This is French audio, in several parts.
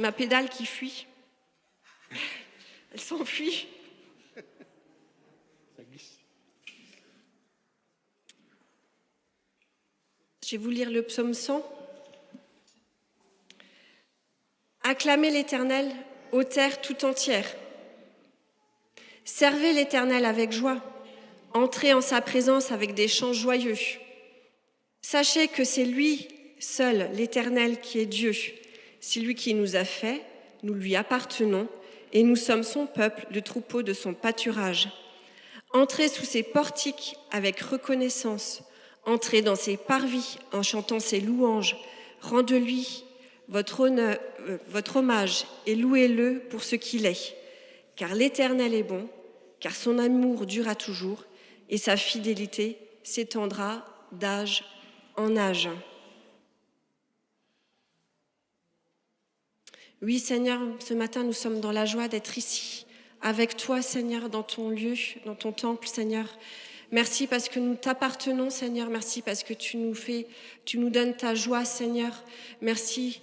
ma pédale qui fuit. Elle s'enfuit. Ça glisse. Je vais vous lire le psaume 100. Acclamez l'Éternel, ô terre tout entière. Servez l'Éternel avec joie. Entrez en sa présence avec des chants joyeux. Sachez que c'est lui seul, l'Éternel, qui est Dieu. C'est lui qui nous a fait, nous lui appartenons, et nous sommes son peuple, le troupeau de son pâturage. Entrez sous ses portiques avec reconnaissance. Entrez dans ses parvis en chantant ses louanges. Rendez-lui votre hommage et louez-le pour ce qu'il est. Car l'Éternel est bon, car son amour durera toujours, et sa fidélité s'étendra d'âge en âge. Oui, Seigneur, ce matin, nous sommes dans la joie d'être ici, avec toi, Seigneur, dans ton lieu, dans ton temple, Seigneur. Merci parce que nous t'appartenons, Seigneur. Merci parce que tu nous donnes ta joie, Seigneur. Merci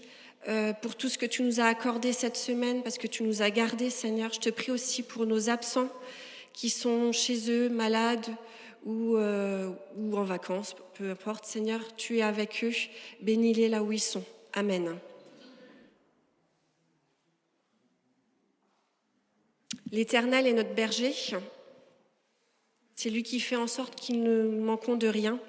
pour tout ce que tu nous as accordé cette semaine, parce que tu nous as gardés, Seigneur. Je te prie aussi pour nos absents qui sont chez eux, malades ou en vacances, peu importe, Seigneur. Tu es avec eux. Bénis-les là où ils sont. Amen. L'Éternel est notre berger. C'est lui qui fait en sorte qu'il ne manquons de rien.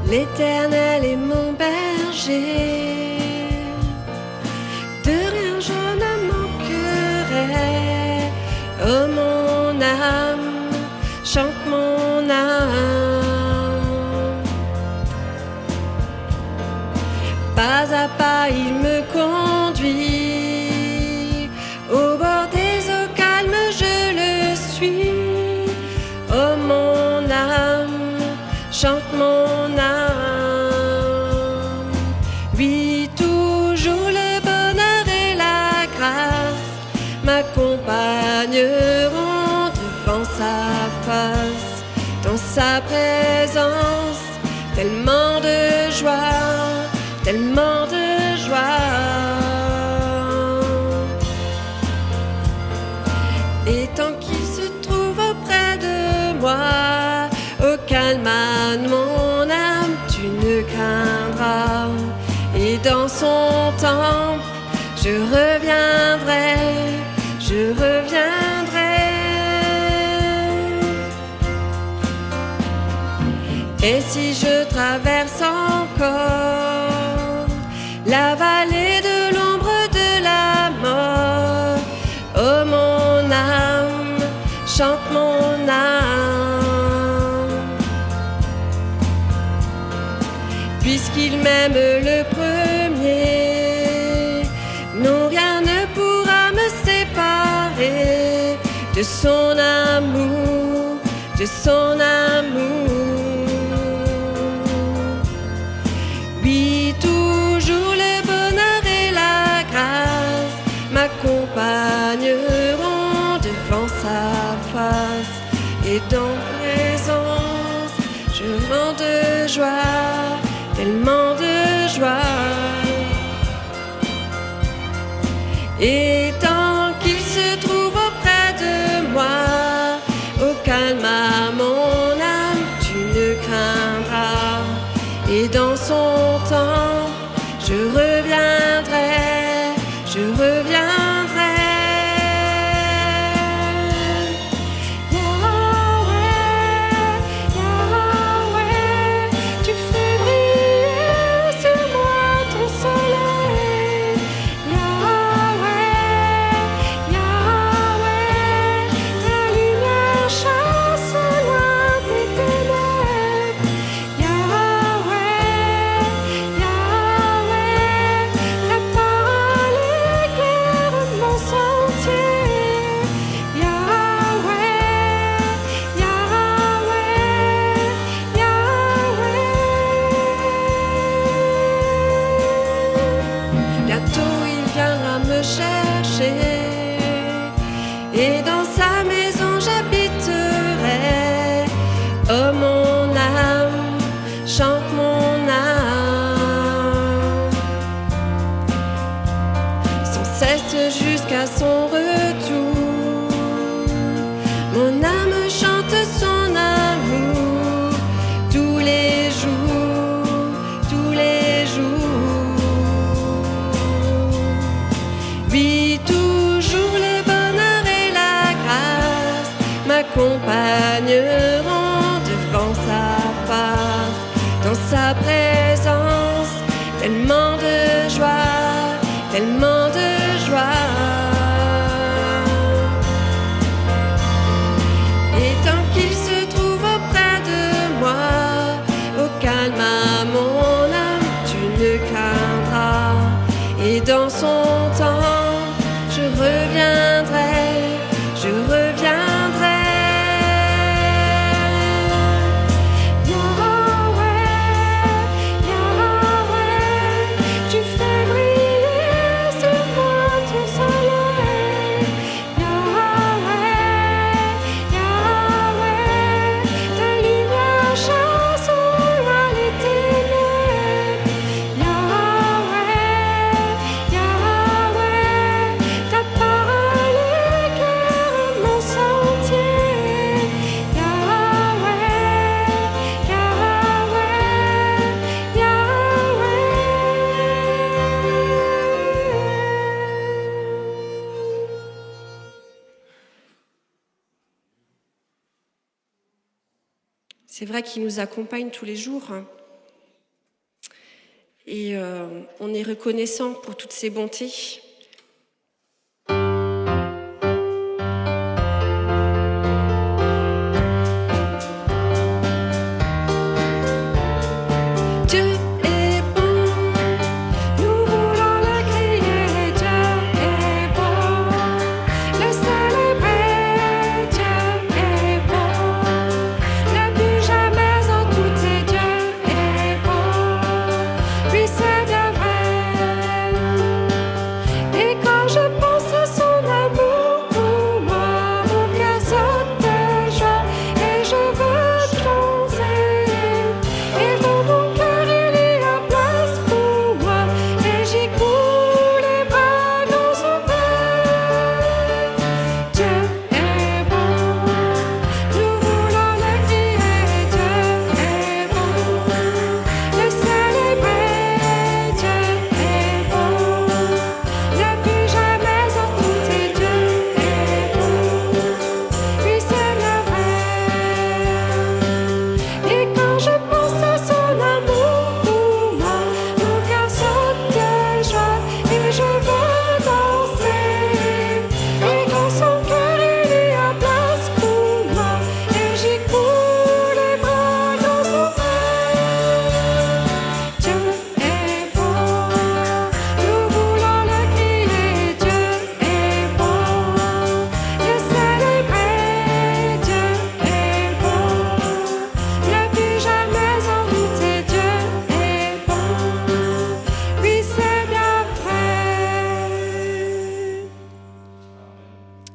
L'Éternel est mon berger, de rien je ne manquerai. Oh mon âme, chante mon âme. Pas à pas il me conduit, au bord des eaux calmes je le suis. Oh mon âme, chante mon âme. Oui, toujours le bonheur et la grâce m'accompagneront devant sa face. Dans sa présence, tellement de joie, tellement de joie. Et tant qu'il se trouve auprès de moi, au calme de mon âme, tu ne craindras. Et dans son temple, je reviendrai, je reviendrai. Et si je traverse encore la vallée de l'ombre de la mort, oh mon âme, chante mon âme. Puisqu'il m'aime le premier, non rien ne pourra me séparer de son amour, de son amour. Oui, toujours le bonheur et la grâce m'accompagneront devant sa face. Et dans présence, je rends de joie, tellement de joie. Et tant qu'il se trouve auprès de moi, au calme à mon âme, tu ne craindras. Et dans son temps, je reviendrai, je reviendrai. cesse jusqu'à son retour. Mon âme chante son amour tous les jours, tous les jours. Oui, toujours le bonheur et la grâce m'accompagneront devant sa face, dans sa présence, tellement de joie, tellement de joie. Et tant qu'il se trouve auprès de moi, au calme à mon âme, tu ne craindras. Et dans son temps, je reviendrai, je reviendrai. C'est vrai qu'il nous accompagne tous les jours et on est reconnaissant pour toutes ses bontés.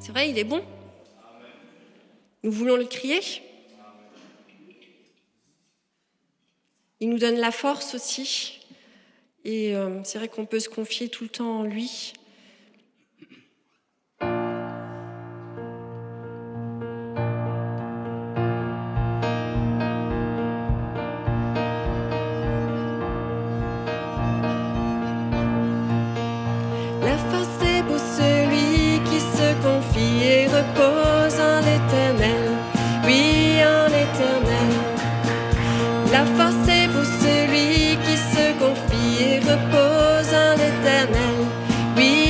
C'est vrai, il est bon. Nous voulons le crier. Il nous donne la force aussi. Et c'est vrai qu'on peut se confier tout le temps en lui. La force est pour celui qui se confie et repose en l'Éternel. Oui, en l'Éternel. La force est pour celui qui se confie et repose en l'Éternel. Oui,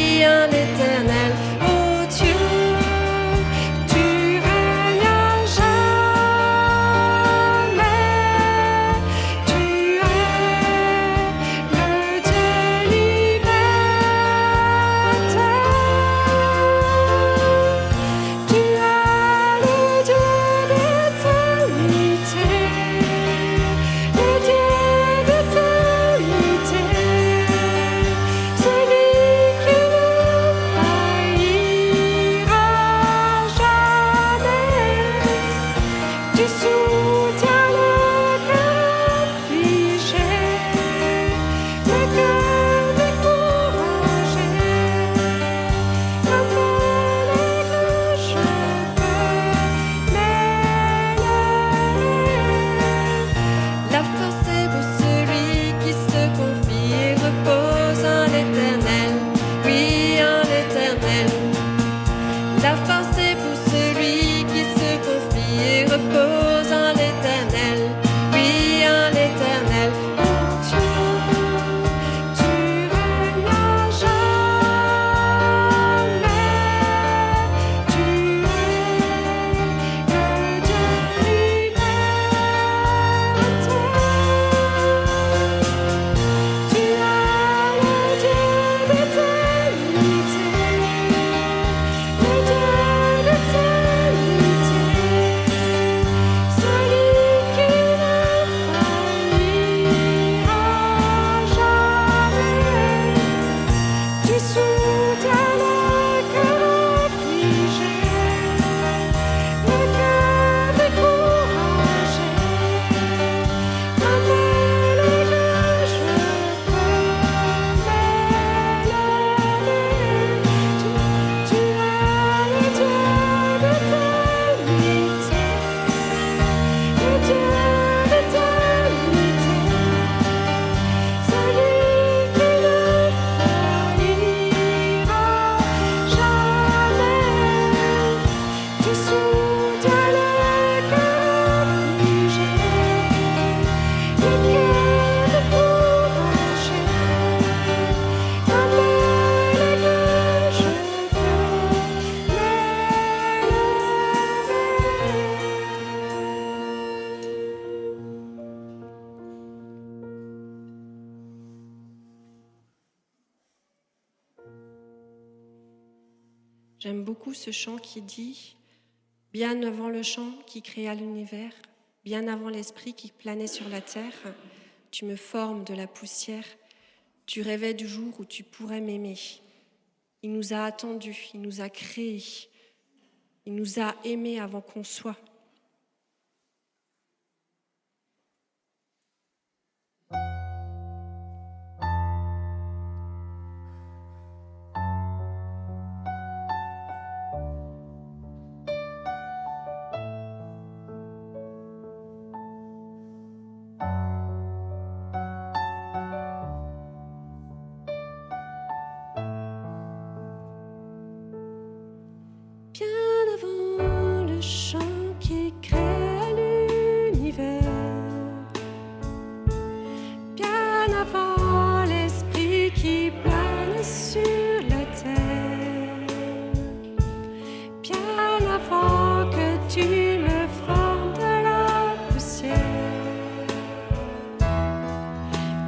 J'aime beaucoup ce chant qui dit « Bien avant le chant qui créa l'univers, bien avant l'esprit qui planait sur la terre, tu me formes de la poussière, tu rêvais du jour où tu pourrais m'aimer. Il nous a attendus, il nous a créés, il nous a aimés avant qu'on soit. » Bien avant le chant qui crée l'univers, bien avant l'esprit qui plane sur la terre, bien avant que tu me formes de la poussière,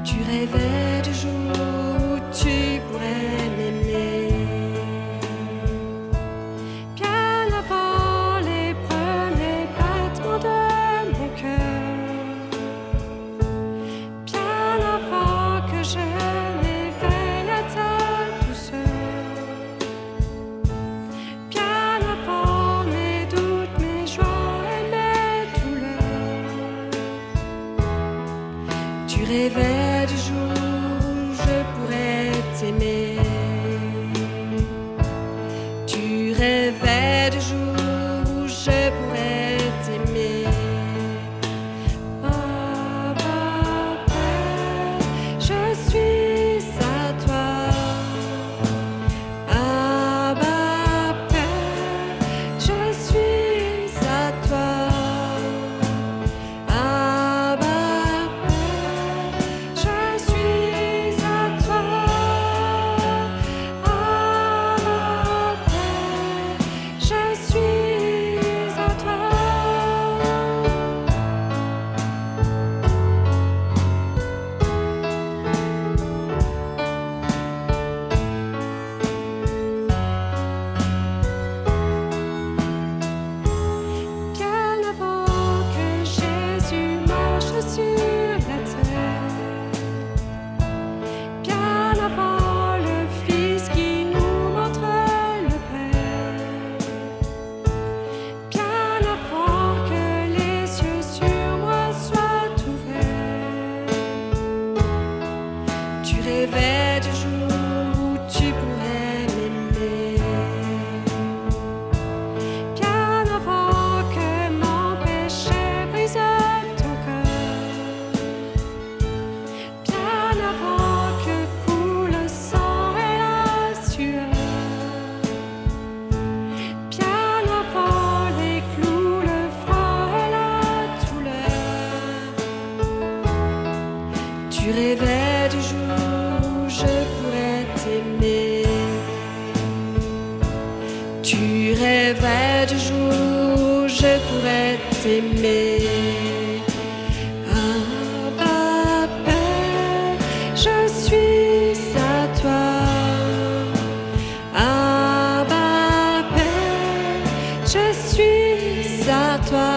tu rêvais du jour où tu pourrais m'aimer. Tu rêvais du jour où je pourrais t'aimer. Tu rêvais du jour où je pourrais t'aimer. Oh, Papa, je suis à toi. Ah, Papa, je suis à toi. Ah, Papa, je suis à toi. Ah, Papa, je suis à toi. Bien avant que Jésus marche sur la terre, bien avant le Fils qui nous montre le Père, bien avant que les cieux sur moi soient ouverts, tu rêvais du jour où tu pourrais m'aimer. Bien avant que mon péché brise ton cœur, bien avant que coule le sang et la sueur, bien avant les clous, le froid et la douleur, tu rêvais du jour où je pourrais t'aimer. Tu rêvais du jour où je pourrais t'aimer. Ah, Papa, je suis à toi. Ah, Papa, je suis à toi.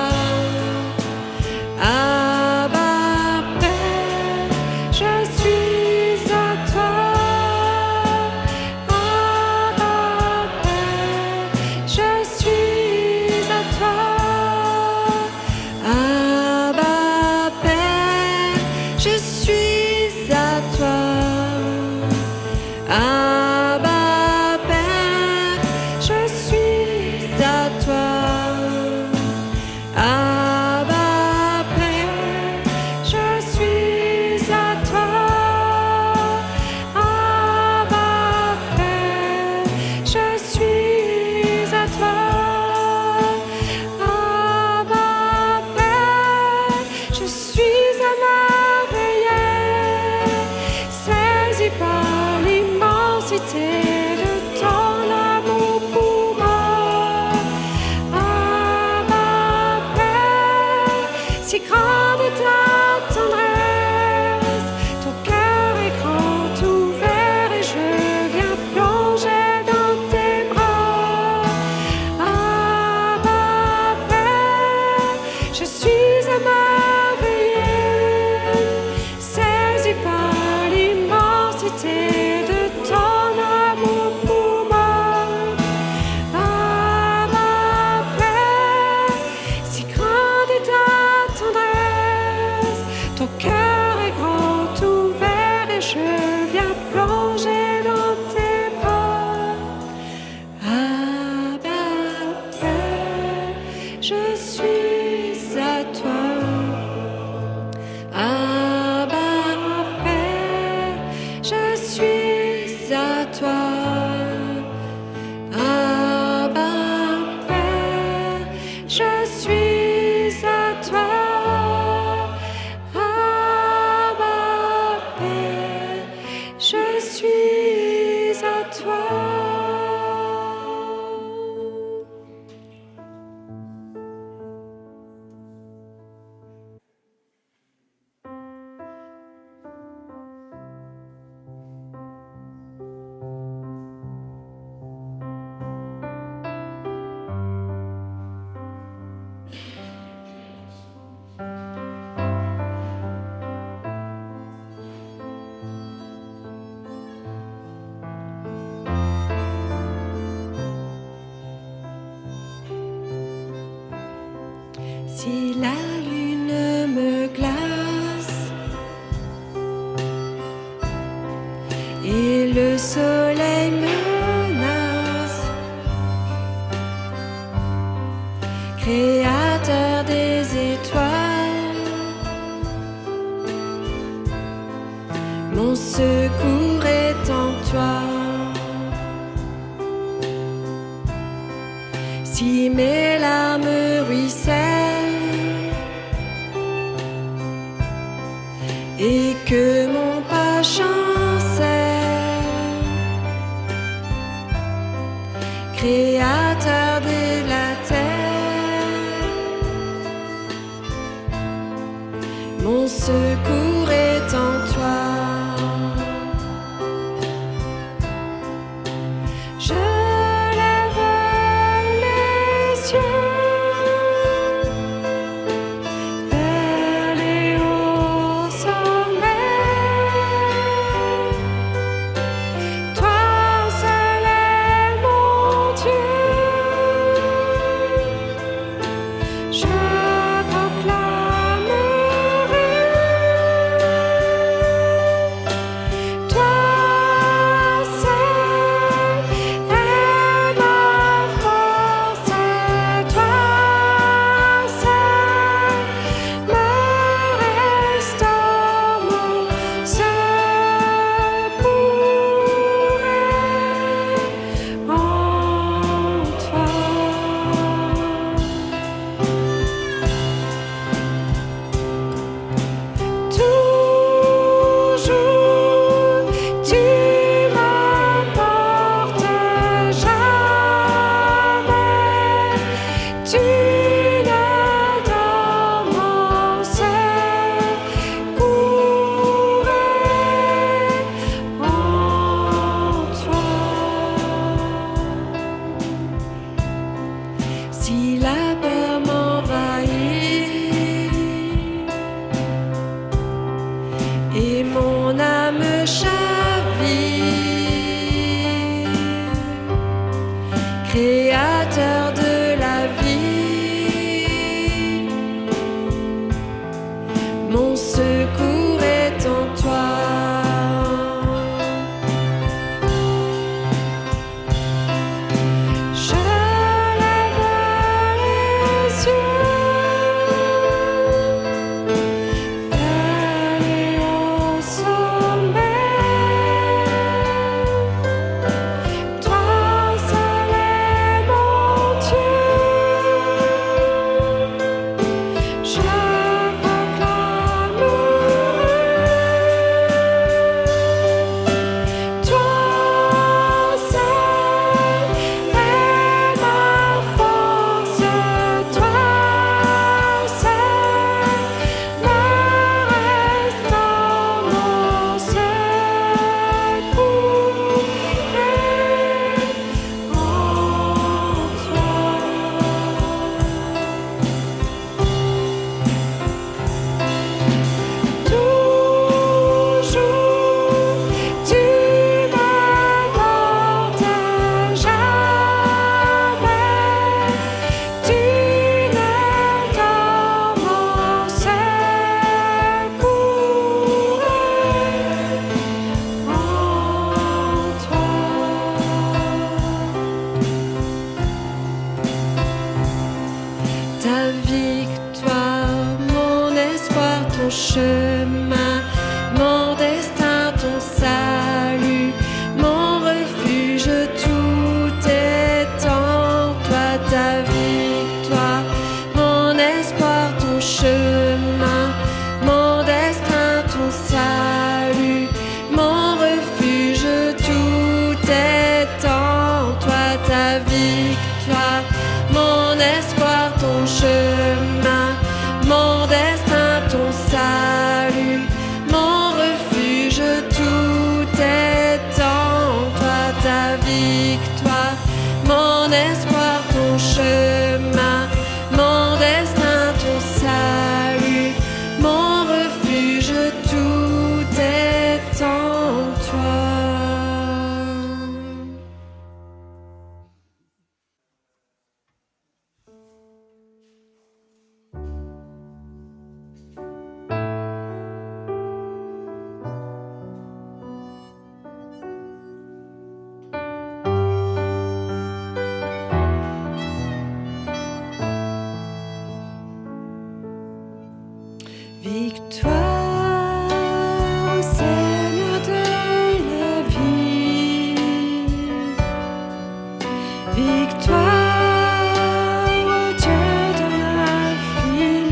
Ah, Papa, je suis à toi. Ah, Papa, je suis à toi. Ah, Papa, je suis à toi. Ah, Papa, je suis à toi. Ah, Papa, je suis à toi. Ah, Papa, je suis à toi. Ah, Papa, je suis un merveilleux, saisi par l'immensité de ton amour pour moi. Ah, Papa, si grande est ta tendresse, ton cœur est grand ouvert et je viens plonger dans tes bras. viens plonger dans tes bras. Abba, Père, je suis à toi. Abba, Père, je suis à toi. Abba, Père, je suis à toi. Abba, Père, je suis à toi. Si la lune me glace et le soleil menace, Créateur des étoiles, mon secours est en toi. Si mes larmes ruissellent et que mon pas chancelle, Créateur de la terre, mon secours est en toi. Je lève les yeux mon espoir, ton chemin, mon destin, ton salut, mon refuge, tout est en toi. Victoire au Seigneur de la vie, victoire au Dieu de l'infini,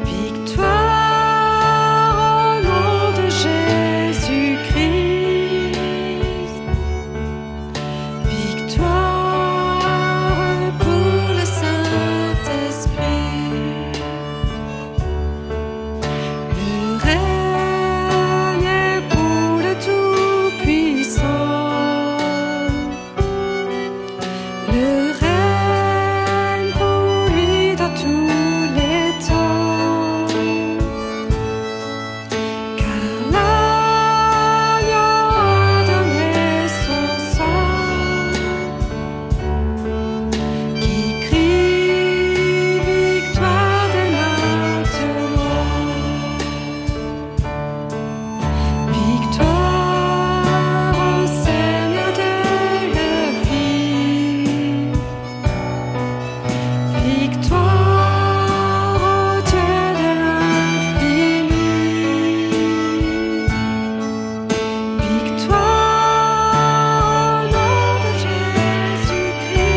victoire au nom de Jésus-Christ, victoire pour le Saint-Esprit. Le règne est pour le Tout-Puissant. Le règne pour lui dans tous les temps. Car l'agneau a donné son sang, qui crie victoire dès maintenant. Victoire au Seigneur de la vie, victoire au Dieu de l'infini, victoire au nom de Jésus-Christ,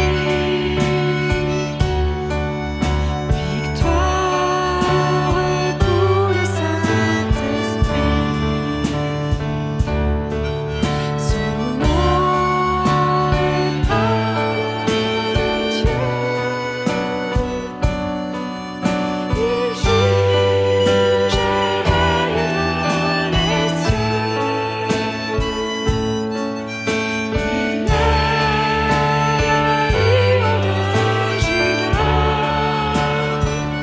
victoire pour le Saint-Esprit. Son nom est parole de Dieu. Il juge et règne dans les cieux. Il est le lion de Juda,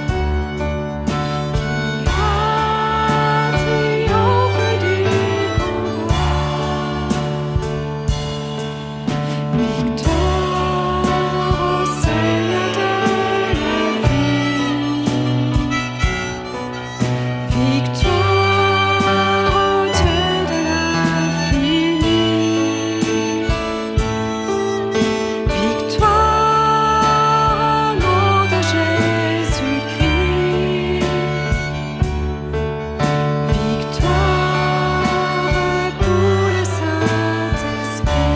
qui a triomphé du combat. Victoire au Seigneur de la vie, victoire au Dieu de l'infini, victoire au nom de Jésus-Christ, victoire pour le Saint-Esprit,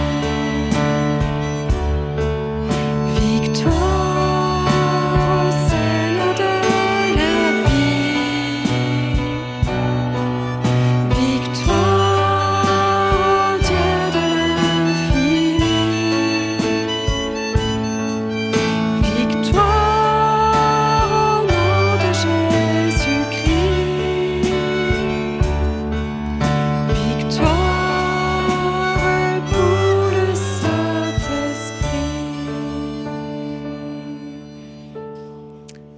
victoire au Seigneur de la vie, victoire au Dieu de l'infini, victoire au nom de Jésus-Christ, victoire pour le Saint-Esprit.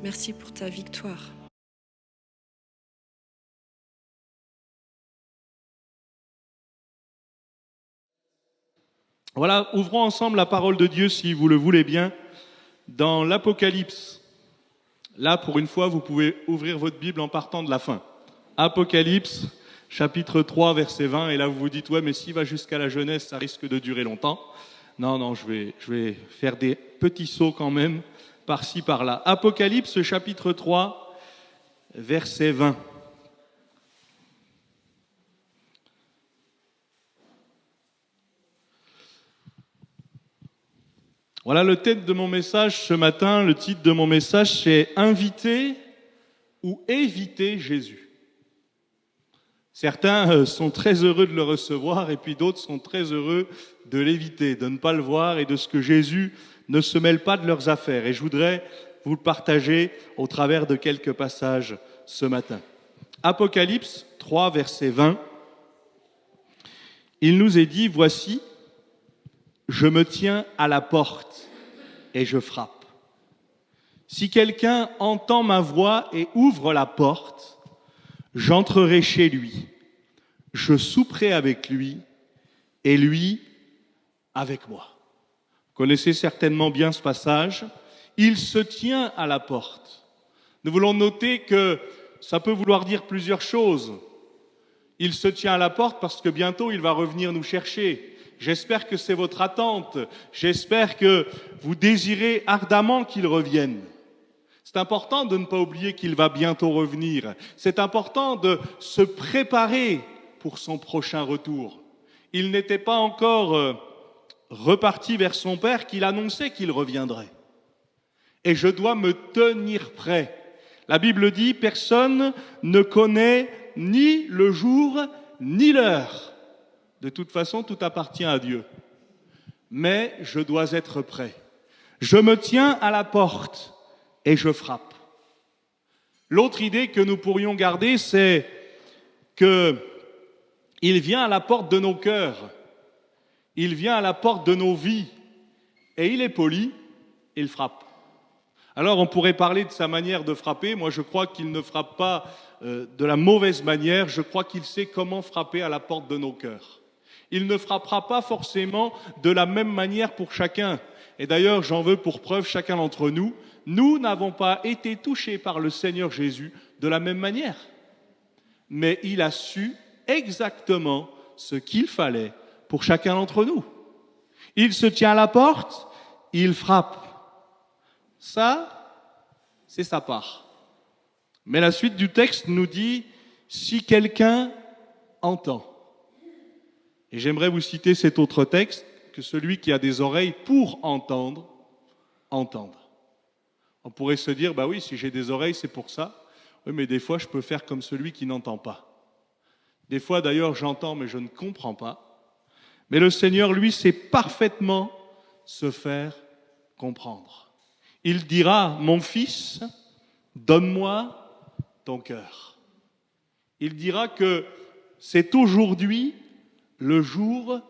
Merci pour ta victoire. Voilà, ouvrons ensemble la parole de Dieu, si vous le voulez bien, dans l'Apocalypse. Là, pour une fois, vous pouvez ouvrir votre Bible en partant de la fin. Apocalypse, chapitre 3, verset 20. Et là, vous vous dites, ouais, mais s'il va jusqu'à la Genèse, ça risque de durer longtemps. Non, je vais faire des petits sauts quand même, par-ci, par-là. Apocalypse, chapitre 3, verset 20. Voilà le titre de mon message ce matin. Le titre de mon message, c'est « Inviter ou éviter Jésus ». Certains sont très heureux de le recevoir et puis d'autres sont très heureux de l'éviter, de ne pas le voir et de ce que Jésus ne se mêle pas de leurs affaires. Et je voudrais vous le partager au travers de quelques passages ce matin. Apocalypse 3, verset 20. Il nous est dit, voici, je me tiens à la porte et je frappe. Si quelqu'un entend ma voix et ouvre la porte, j'entrerai chez lui, je souperai avec lui et lui avec moi. Vous connaissez certainement bien ce passage. Il se tient à la porte. Nous voulons noter que ça peut vouloir dire plusieurs choses. Il se tient à la porte parce que bientôt il va revenir nous chercher. J'espère que c'est votre attente. J'espère que vous désirez ardemment qu'il revienne. C'est important de ne pas oublier qu'il va bientôt revenir. C'est important de se préparer pour son prochain retour. Il n'était pas encore reparti vers son Père qu'il annonçait qu'il reviendrait. Et je dois me tenir prêt. La Bible dit, personne ne connaît ni le jour ni l'heure. De toute façon, tout appartient à Dieu. Mais je dois être prêt. Je me tiens à la porte et je frappe. L'autre idée que nous pourrions garder, c'est qu'il vient à la porte de nos cœurs. Il vient à la porte de nos vies. Et il est poli, il frappe. Alors on pourrait parler de sa manière de frapper. Moi je crois qu'il ne frappe pas de la mauvaise manière. Je crois qu'il sait comment frapper à la porte de nos cœurs. Il ne frappera pas forcément de la même manière pour chacun. Et d'ailleurs j'en veux pour preuve chacun d'entre nous. Nous n'avons pas été touchés par le Seigneur Jésus de la même manière. Mais il a su exactement ce qu'il fallait pour chacun d'entre nous. Il se tient à la porte, il frappe. Ça, c'est sa part. Mais la suite du texte nous dit, si quelqu'un entend. Et j'aimerais vous citer cet autre texte, que celui qui a des oreilles pour entendre, entende. On pourrait se dire, bah oui, si j'ai des oreilles, c'est pour ça. Oui, mais des fois, je peux faire comme celui qui n'entend pas. Des fois, d'ailleurs, j'entends, mais je ne comprends pas. Mais le Seigneur, lui, sait parfaitement se faire comprendre. Il dira, mon fils, donne-moi ton cœur. Il dira que c'est aujourd'hui le jour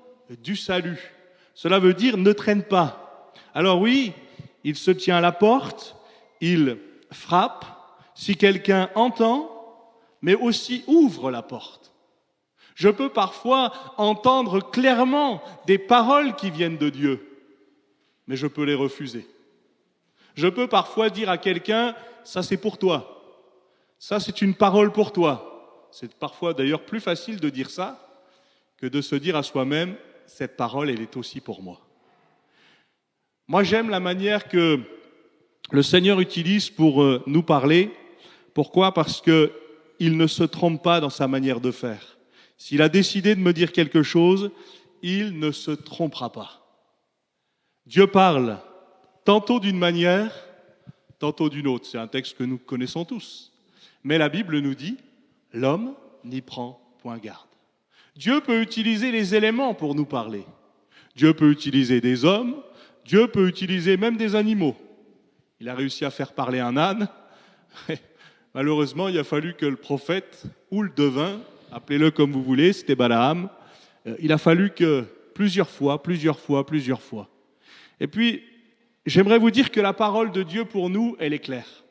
du salut. Cela veut dire ne traîne pas. Alors oui, il se tient à la porte, il frappe, si quelqu'un entend, mais aussi ouvre la porte. Je peux parfois entendre clairement des paroles qui viennent de Dieu, mais je peux les refuser. Je peux parfois dire à quelqu'un, ça c'est pour toi, ça c'est une parole pour toi. C'est parfois d'ailleurs plus facile de dire ça que de se dire à soi-même, cette parole elle est aussi pour moi. Moi j'aime la manière que le Seigneur utilise pour nous parler. Pourquoi ? Parce qu'il ne se trompe pas dans sa manière de faire. S'il a décidé de me dire quelque chose, il ne se trompera pas. Dieu parle tantôt d'une manière, tantôt d'une autre. C'est un texte que nous connaissons tous. Mais la Bible nous dit, l'homme n'y prend point garde. Dieu peut utiliser les éléments pour nous parler. Dieu peut utiliser des hommes, Dieu peut utiliser même des animaux. Il a réussi à faire parler un âne. Malheureusement, il a fallu que le prophète ou le devin, appelez-le comme vous voulez, c'était Balaam, il a fallu que plusieurs fois. Et puis, j'aimerais vous dire que la parole de Dieu pour nous, elle est claire.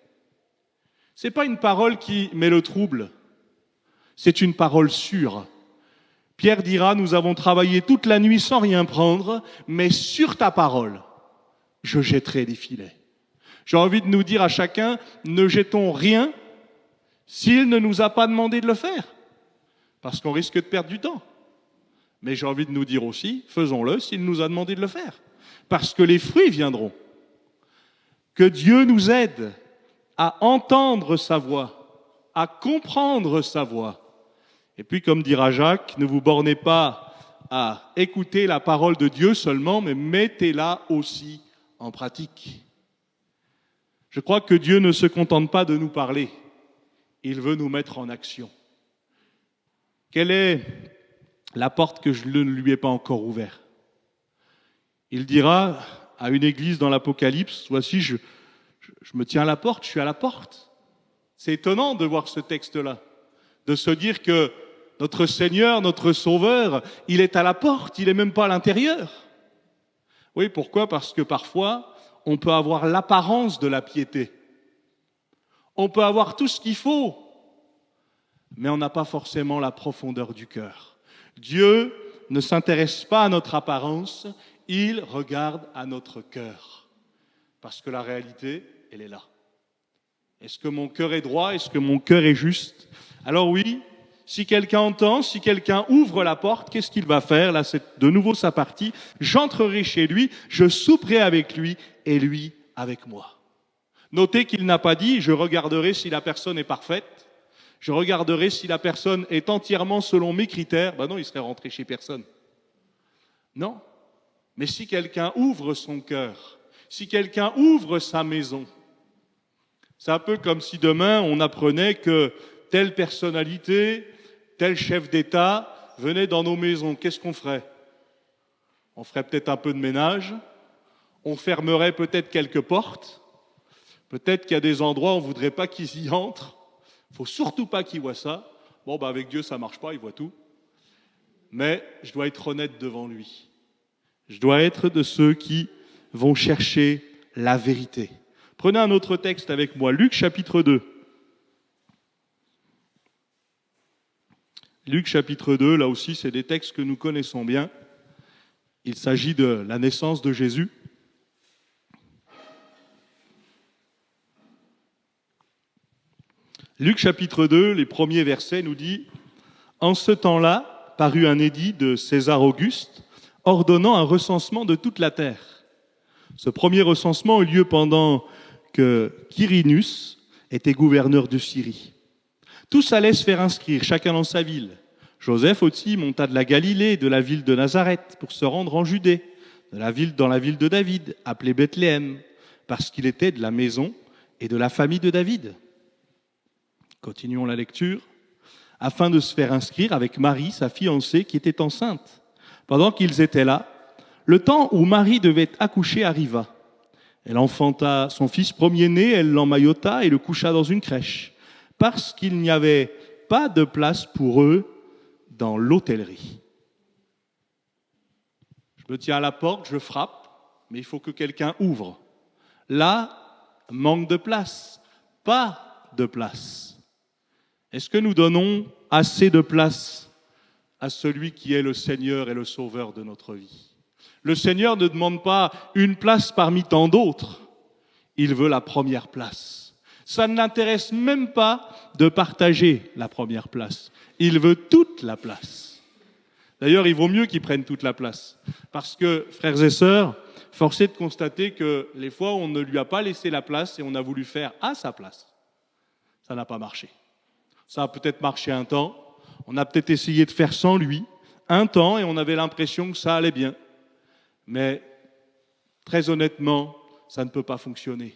C'est pas une parole qui met le trouble, c'est une parole sûre. Pierre dira, nous avons travaillé toute la nuit sans rien prendre, mais sur ta parole, je jetterai des filets. J'ai envie de nous dire à chacun, ne jetons rien s'il ne nous a pas demandé de le faire, parce qu'on risque de perdre du temps. Mais j'ai envie de nous dire aussi, faisons-le s'il nous a demandé de le faire, parce que les fruits viendront. Que Dieu nous aide à entendre sa voix, à comprendre sa voix. Et puis, comme dira Jacques, ne vous bornez pas à écouter la parole de Dieu seulement, mais mettez-la aussi en pratique. Je crois que Dieu ne se contente pas de nous parler, il veut nous mettre en action. Quelle est la porte que je ne lui ai pas encore ouverte ? Il dira à une église dans l'Apocalypse, voici, je me tiens à la porte, je suis à la porte. C'est étonnant de voir ce texte-là, de se dire que notre Seigneur, notre Sauveur, il est à la porte, il n'est même pas à l'intérieur. Oui, pourquoi ? Parce que parfois, on peut avoir l'apparence de la piété. On peut avoir tout ce qu'il faut, mais on n'a pas forcément la profondeur du cœur. Dieu ne s'intéresse pas à notre apparence, il regarde à notre cœur. Parce que la réalité, elle est là. Est-ce que mon cœur est droit ? Est-ce que mon cœur est juste ? Alors oui, si quelqu'un entend, si quelqu'un ouvre la porte, qu'est-ce qu'il va faire ? Là, c'est de nouveau sa partie. J'entrerai chez lui, je souperai avec lui et lui avec moi. Notez qu'il n'a pas dit « je regarderai si la personne est parfaite ». Je regarderai si la personne est entièrement selon mes critères. Ben non, il serait rentré chez personne. Non. Mais si quelqu'un ouvre son cœur, si quelqu'un ouvre sa maison, c'est un peu comme si demain on apprenait que telle personnalité, tel chef d'État venait dans nos maisons. Qu'est-ce qu'on ferait ? On ferait peut-être un peu de ménage, on fermerait peut-être quelques portes, peut-être qu'il y a des endroits où on ne voudrait pas qu'ils y entrent. Il ne faut surtout pas qu'ils voient ça. Bon, ben avec Dieu, ça ne marche pas, il voit tout. Mais je dois être honnête devant lui. Je dois être de ceux qui vont chercher la vérité. Prenez un autre texte avec moi, Luc chapitre 2. Luc chapitre 2, là aussi, c'est des textes que nous connaissons bien. Il s'agit de la naissance de Jésus. Luc chapitre 2, les premiers versets nous dit « En ce temps-là, parut un édit de César Auguste, ordonnant un recensement de toute la terre. Ce premier recensement eut lieu pendant que Quirinus était gouverneur de Syrie. Tous allaient se faire inscrire, chacun dans sa ville. Joseph aussi monta de la Galilée, de la ville de Nazareth, pour se rendre en Judée, dans la ville de David, appelée Bethléem, parce qu'il était de la maison et de la famille de David. » Continuons la lecture. Afin de se faire inscrire avec Marie, sa fiancée, qui était enceinte. Pendant qu'ils étaient là, le temps où Marie devait accoucher arriva. Elle enfanta son fils premier-né, elle l'emmaillota et le coucha dans une crèche, parce qu'il n'y avait pas de place pour eux dans l'hôtellerie. Je me tiens à la porte, je frappe, mais il faut que quelqu'un ouvre. Là, manque de place, pas de place. Est-ce que nous donnons assez de place à celui qui est le Seigneur et le Sauveur de notre vie ? Le Seigneur ne demande pas une place parmi tant d'autres. Il veut la première place. Ça ne l'intéresse même pas de partager la première place. Il veut toute la place. D'ailleurs, il vaut mieux qu'il prenne toute la place. Parce que, frères et sœurs, force est de constater que les fois où on ne lui a pas laissé la place et on a voulu faire à sa place, ça n'a pas marché. Ça a peut-être marché un temps, on a peut-être essayé de faire sans lui, un temps, et on avait l'impression que ça allait bien. Mais, très honnêtement, ça ne peut pas fonctionner.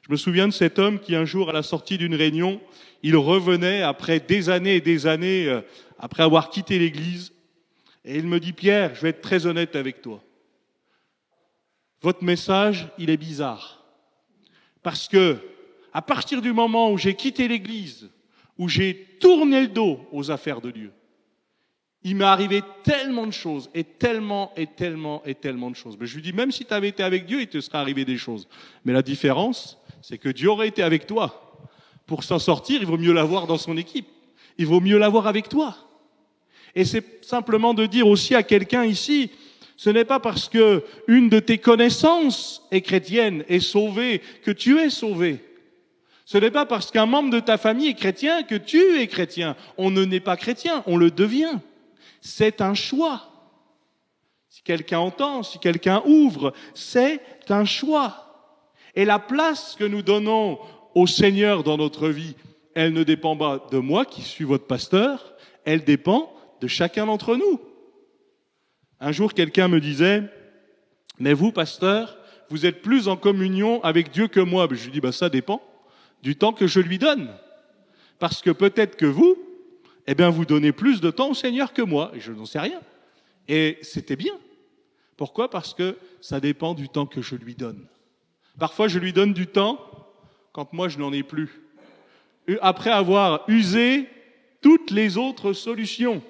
Je me souviens de cet homme qui, un jour, à la sortie d'une réunion, il revenait après des années et des années, après avoir quitté l'église, et il me dit « Pierre, je vais être très honnête avec toi. Votre message, il est bizarre. Parce que, à partir du moment où j'ai quitté l'église, où j'ai tourné le dos aux affaires de Dieu, il m'est arrivé tellement de choses, et tellement de choses. Mais je lui dis, même si tu avais été avec Dieu, il te serait arrivé des choses. Mais la différence, c'est que Dieu aurait été avec toi. Pour s'en sortir, il vaut mieux l'avoir dans son équipe. Il vaut mieux l'avoir avec toi. Et c'est simplement de dire aussi à quelqu'un ici, ce n'est pas parce que une de tes connaissances est chrétienne, est sauvée, que tu es sauvé. Ce n'est pas parce qu'un membre de ta famille est chrétien que tu es chrétien. On ne naît pas chrétien, on le devient. C'est un choix. Si quelqu'un entend, si quelqu'un ouvre, c'est un choix. Et la place que nous donnons au Seigneur dans notre vie, elle ne dépend pas de moi qui suis votre pasteur, elle dépend de chacun d'entre nous. Un jour, quelqu'un me disait, mais vous, pasteur, vous êtes plus en communion avec Dieu que moi. Je lui dis, ça dépend du temps que je lui donne. Parce que peut-être que vous, vous donnez plus de temps au Seigneur que moi. Et je n'en sais rien. Et c'était bien. Pourquoi ? Parce que ça dépend du temps que je lui donne. Parfois, je lui donne du temps quand moi, je n'en ai plus. Après avoir usé toutes les autres solutions.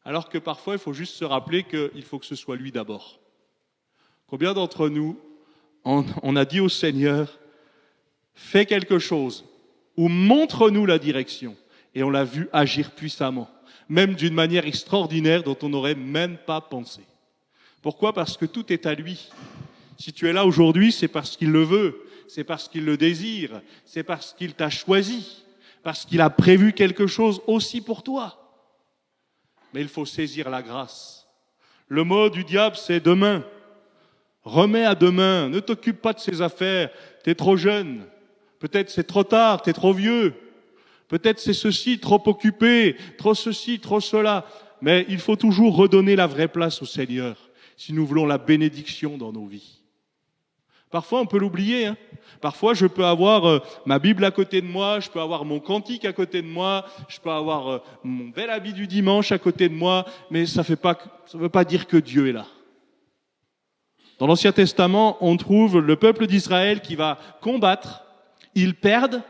Alors que parfois, il faut juste se rappeler qu'il faut que ce soit lui d'abord. Combien d'entre nous, on a dit au Seigneur, fais quelque chose ou montre-nous la direction. Et on l'a vu agir puissamment, même d'une manière extraordinaire dont on n'aurait même pas pensé. Pourquoi ? Parce que tout est à lui. Si tu es là aujourd'hui, c'est parce qu'il le veut, c'est parce qu'il le désire, c'est parce qu'il t'a choisi, parce qu'il a prévu quelque chose aussi pour toi. Mais il faut saisir la grâce. Le mot du diable, c'est demain. Remets à demain, ne t'occupe pas de ses affaires, t'es trop jeune, peut-être c'est trop tard, t'es trop vieux, peut-être c'est ceci, trop occupé, trop ceci, trop cela. Mais il faut toujours redonner la vraie place au Seigneur si nous voulons la bénédiction dans nos vies. Parfois, on peut l'oublier. Parfois, je peux avoir ma Bible à côté de moi, je peux avoir mon cantique à côté de moi, je peux avoir mon bel habit du dimanche à côté de moi, mais ça ne veut pas dire que Dieu est là. Dans l'Ancien Testament, on trouve le peuple d'Israël qui va combattre, ils perdent,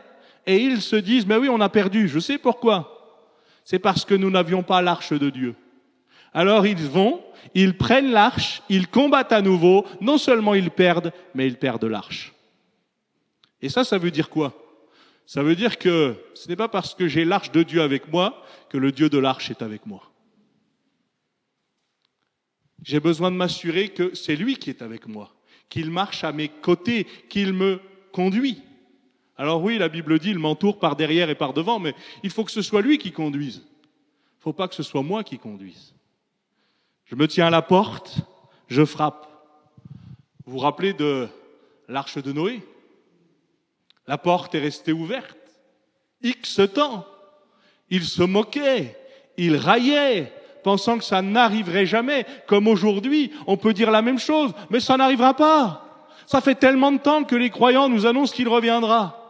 et ils se disent, mais oui, on a perdu. Je sais pourquoi. C'est parce que nous n'avions pas l'arche de Dieu. Alors ils vont, ils prennent l'arche, ils combattent à nouveau, non seulement ils perdent, mais ils perdent l'arche. Et ça veut dire quoi ? Ça veut dire que ce n'est pas parce que j'ai l'arche de Dieu avec moi que le Dieu de l'arche est avec moi. J'ai besoin de m'assurer que c'est lui qui est avec moi, qu'il marche à mes côtés, qu'il me conduit. Alors oui, la Bible dit, il m'entoure par derrière et par devant, mais il faut que ce soit lui qui conduise. Il ne faut pas que ce soit moi qui conduise. Je me tiens à la porte, je frappe. Vous vous rappelez de l'arche de Noé ? La porte est restée ouverte. X temps. Il se moquait, il raillait, pensant que ça n'arriverait jamais. Comme aujourd'hui, on peut dire la même chose, mais ça n'arrivera pas. Ça fait tellement de temps que les croyants nous annoncent qu'il reviendra.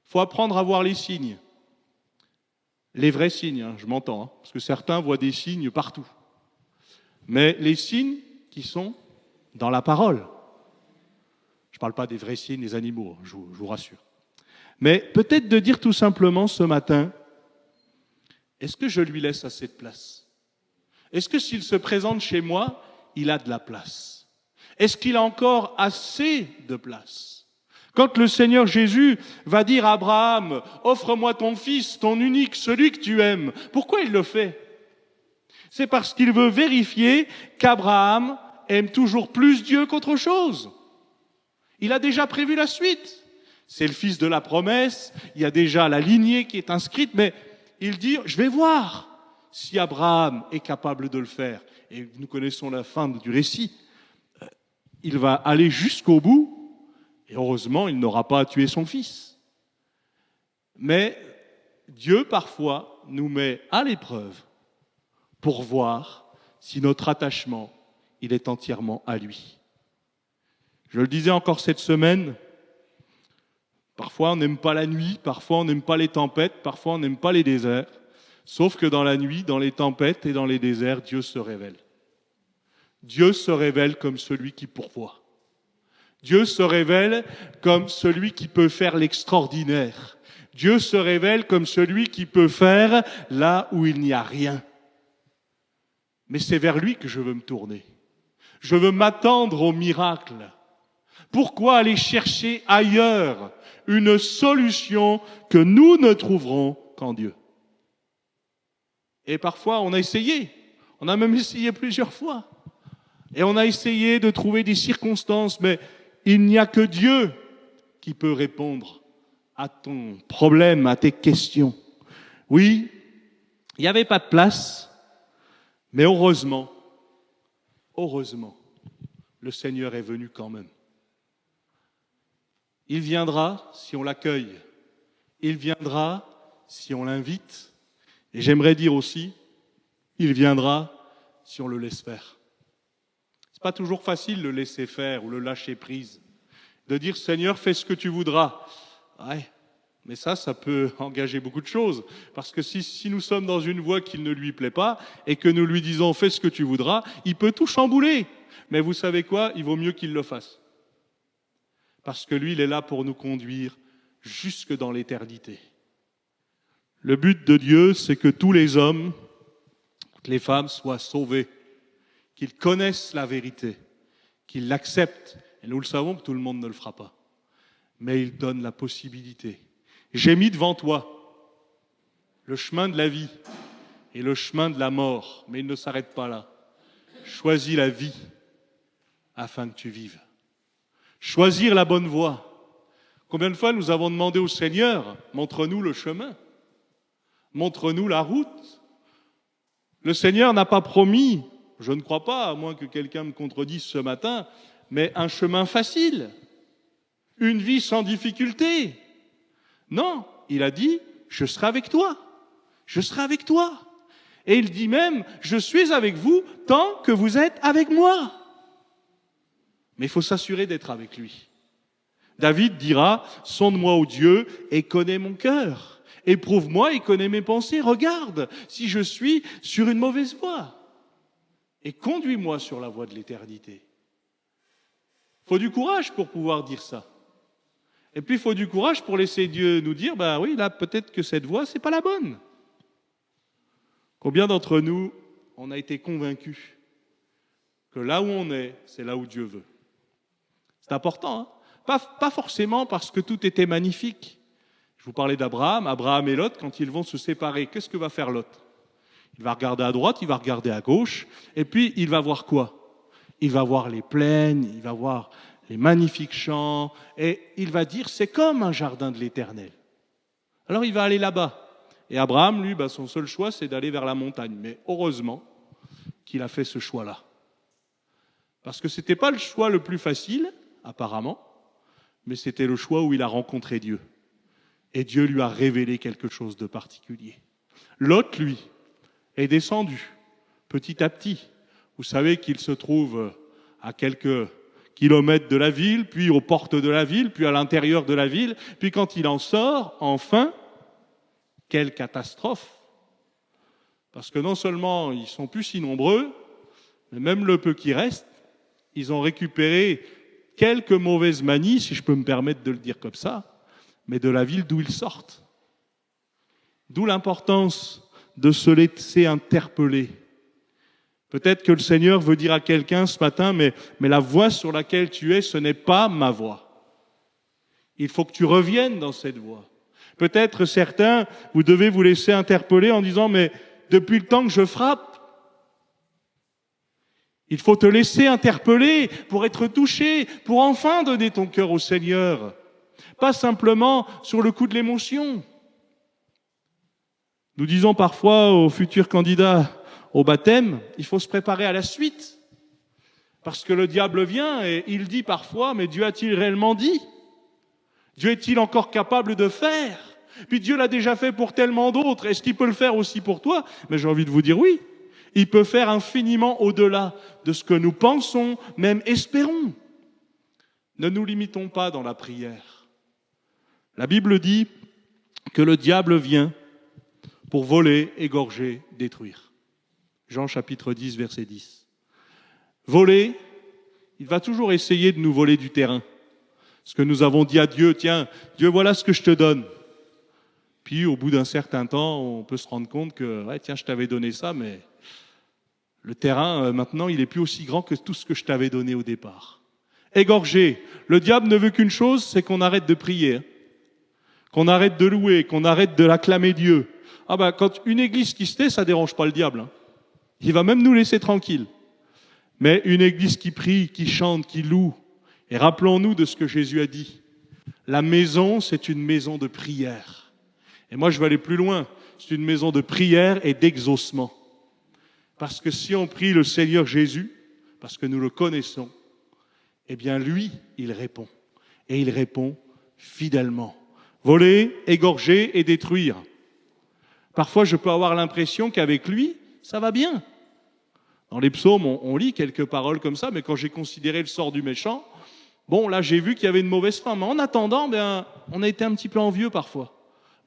Il faut apprendre à voir les signes. Les vrais signes, je m'entends, parce que certains voient des signes partout. Mais les signes qui sont dans la parole. Je ne parle pas des vrais signes des animaux, je vous rassure. Mais peut-être de dire tout simplement ce matin, est-ce que je lui laisse assez de place ? Est-ce que s'il se présente chez moi, il a de la place ? Est-ce qu'il a encore assez de place ? Quand le Seigneur Jésus va dire à Abraham, « Offre-moi ton fils, ton unique, celui que tu aimes », pourquoi il le fait ? C'est parce qu'il veut vérifier qu'Abraham aime toujours plus Dieu qu'autre chose. Il a déjà prévu la suite. C'est le fils de la promesse, il y a déjà la lignée qui est inscrite, mais il dit, je vais voir si Abraham est capable de le faire. Et nous connaissons la fin du récit. Il va aller jusqu'au bout, et heureusement, il n'aura pas à tuer son fils. Mais Dieu, parfois, nous met à l'épreuve pour voir si notre attachement, il est entièrement à lui. Je le disais encore cette semaine, parfois on n'aime pas la nuit, parfois on n'aime pas les tempêtes, parfois on n'aime pas les déserts. Sauf que dans la nuit, dans les tempêtes et dans les déserts, Dieu se révèle. Dieu se révèle comme celui qui pourvoit. Dieu se révèle comme celui qui peut faire l'extraordinaire. Dieu se révèle comme celui qui peut faire là où il n'y a rien. Mais c'est vers lui que je veux me tourner. Je veux m'attendre au miracle. Pourquoi aller chercher ailleurs une solution que nous ne trouverons qu'en Dieu ? Et parfois, on a essayé. On a même essayé plusieurs fois. Et on a essayé de trouver des circonstances, mais il n'y a que Dieu qui peut répondre à ton problème, à tes questions. Oui, il n'y avait pas de place. Mais heureusement, le Seigneur est venu quand même. Il viendra si on l'accueille. Il viendra si on l'invite. Et j'aimerais dire aussi, il viendra si on le laisse faire. C'est pas toujours facile de laisser faire ou le lâcher prise. De dire, Seigneur, fais ce que tu voudras. Ouais. Mais ça peut engager beaucoup de choses. Parce que si nous sommes dans une voie qui ne lui plaît pas et que nous lui disons « fais ce que tu voudras », il peut tout chambouler. Mais vous savez quoi ? Il vaut mieux qu'il le fasse. Parce que lui, il est là pour nous conduire jusque dans l'éternité. Le but de Dieu, c'est que tous les hommes, toutes les femmes soient sauvés, qu'ils connaissent la vérité, qu'il l'accepte. Et nous le savons que tout le monde ne le fera pas. Mais il donne la possibilité. J'ai mis devant toi le chemin de la vie et le chemin de la mort, mais il ne s'arrête pas là. Choisis la vie afin que tu vives. Choisir la bonne voie. Combien de fois nous avons demandé au Seigneur, montre-nous le chemin, montre-nous la route. Le Seigneur n'a pas promis, je ne crois pas, à moins que quelqu'un me contredise ce matin, mais un chemin facile, une vie sans difficulté. Non, il a dit, je serai avec toi, je serai avec toi. Et il dit même, je suis avec vous tant que vous êtes avec moi. Mais il faut s'assurer d'être avec lui. David dira, sonde-moi, ô Dieu, et connais mon cœur. Éprouve-moi et connais mes pensées. Regarde si je suis sur une mauvaise voie. Et conduis-moi sur la voie de l'éternité. Il faut du courage pour pouvoir dire ça. Et puis il faut du courage pour laisser Dieu nous dire, ben oui, là peut-être que cette voie, c'est pas la bonne. Combien d'entre nous, on a été convaincus que là où on est, c'est là où Dieu veut. C'est important, hein? Pas forcément parce que tout était magnifique. Je vous parlais Abraham et Lot, quand ils vont se séparer, qu'est-ce que va faire Lot? Il va regarder à droite, il va regarder à gauche, et puis il va voir quoi? Il va voir les plaines, il va voir les magnifiques champs, et il va dire, c'est comme un jardin de l'Éternel. Alors il va aller là-bas. Et Abraham, lui, son seul choix, c'est d'aller vers la montagne. Mais heureusement qu'il a fait ce choix-là. Parce que ce n'était pas le choix le plus facile, apparemment, mais c'était le choix où il a rencontré Dieu. Et Dieu lui a révélé quelque chose de particulier. Lot, lui, est descendu petit à petit. Vous savez qu'il se trouve à quelques kilomètres de la ville, puis aux portes de la ville, puis à l'intérieur de la ville. Puis quand il en sort, enfin, quelle catastrophe! Parce que non seulement ils sont plus si nombreux, mais même le peu qui reste, ils ont récupéré quelques mauvaises manies, si je peux me permettre de le dire comme ça, mais de la ville d'où ils sortent. D'où l'importance de se laisser interpeller. Peut-être que le Seigneur veut dire à quelqu'un ce matin, mais la voie sur laquelle tu es, ce n'est pas ma voie. Il faut que tu reviennes dans cette voie. Peut-être certains, vous devez vous laisser interpeller en disant, mais depuis le temps que je frappe, il faut te laisser interpeller pour être touché, pour enfin donner ton cœur au Seigneur. Pas simplement sur le coup de l'émotion. Nous disons parfois aux futurs candidats au baptême, il faut se préparer à la suite. Parce que le diable vient et il dit parfois, mais Dieu a-t-il réellement dit? Dieu est-il encore capable de faire? Puis Dieu l'a déjà fait pour tellement d'autres. Est-ce qu'il peut le faire aussi pour toi? Mais j'ai envie de vous dire oui. Il peut faire infiniment au-delà de ce que nous pensons, même espérons. Ne nous limitons pas dans la prière. La Bible dit que le diable vient pour voler, égorger, détruire. Jean chapitre 10, verset 10. Voler, il va toujours essayer de nous voler du terrain. Ce que nous avons dit à Dieu, tiens, Dieu, voilà ce que je te donne. Puis au bout d'un certain temps, on peut se rendre compte que, ouais, tiens, je t'avais donné ça, mais le terrain, maintenant, il est plus aussi grand que tout ce que je t'avais donné au départ. Égorger. Le diable ne veut qu'une chose, c'est qu'on arrête de prier, qu'on arrête de louer, qu'on arrête de l'acclamer Dieu. Quand une église qui se tait, ça dérange pas le diable. Il va même nous laisser tranquilles. Mais une église qui prie, qui chante, qui loue, et rappelons-nous de ce que Jésus a dit. La maison, c'est une maison de prière. Et moi, je vais aller plus loin. C'est une maison de prière et d'exaucement. Parce que si on prie le Seigneur Jésus, parce que nous le connaissons, eh bien lui, il répond. Et il répond fidèlement. Voler, égorger et détruire. Parfois, je peux avoir l'impression qu'avec lui, ça va bien. Dans les psaumes, on lit quelques paroles comme ça, mais quand j'ai considéré le sort du méchant, bon, là, j'ai vu qu'il y avait une mauvaise fin. Mais en attendant, on a été un petit peu envieux parfois.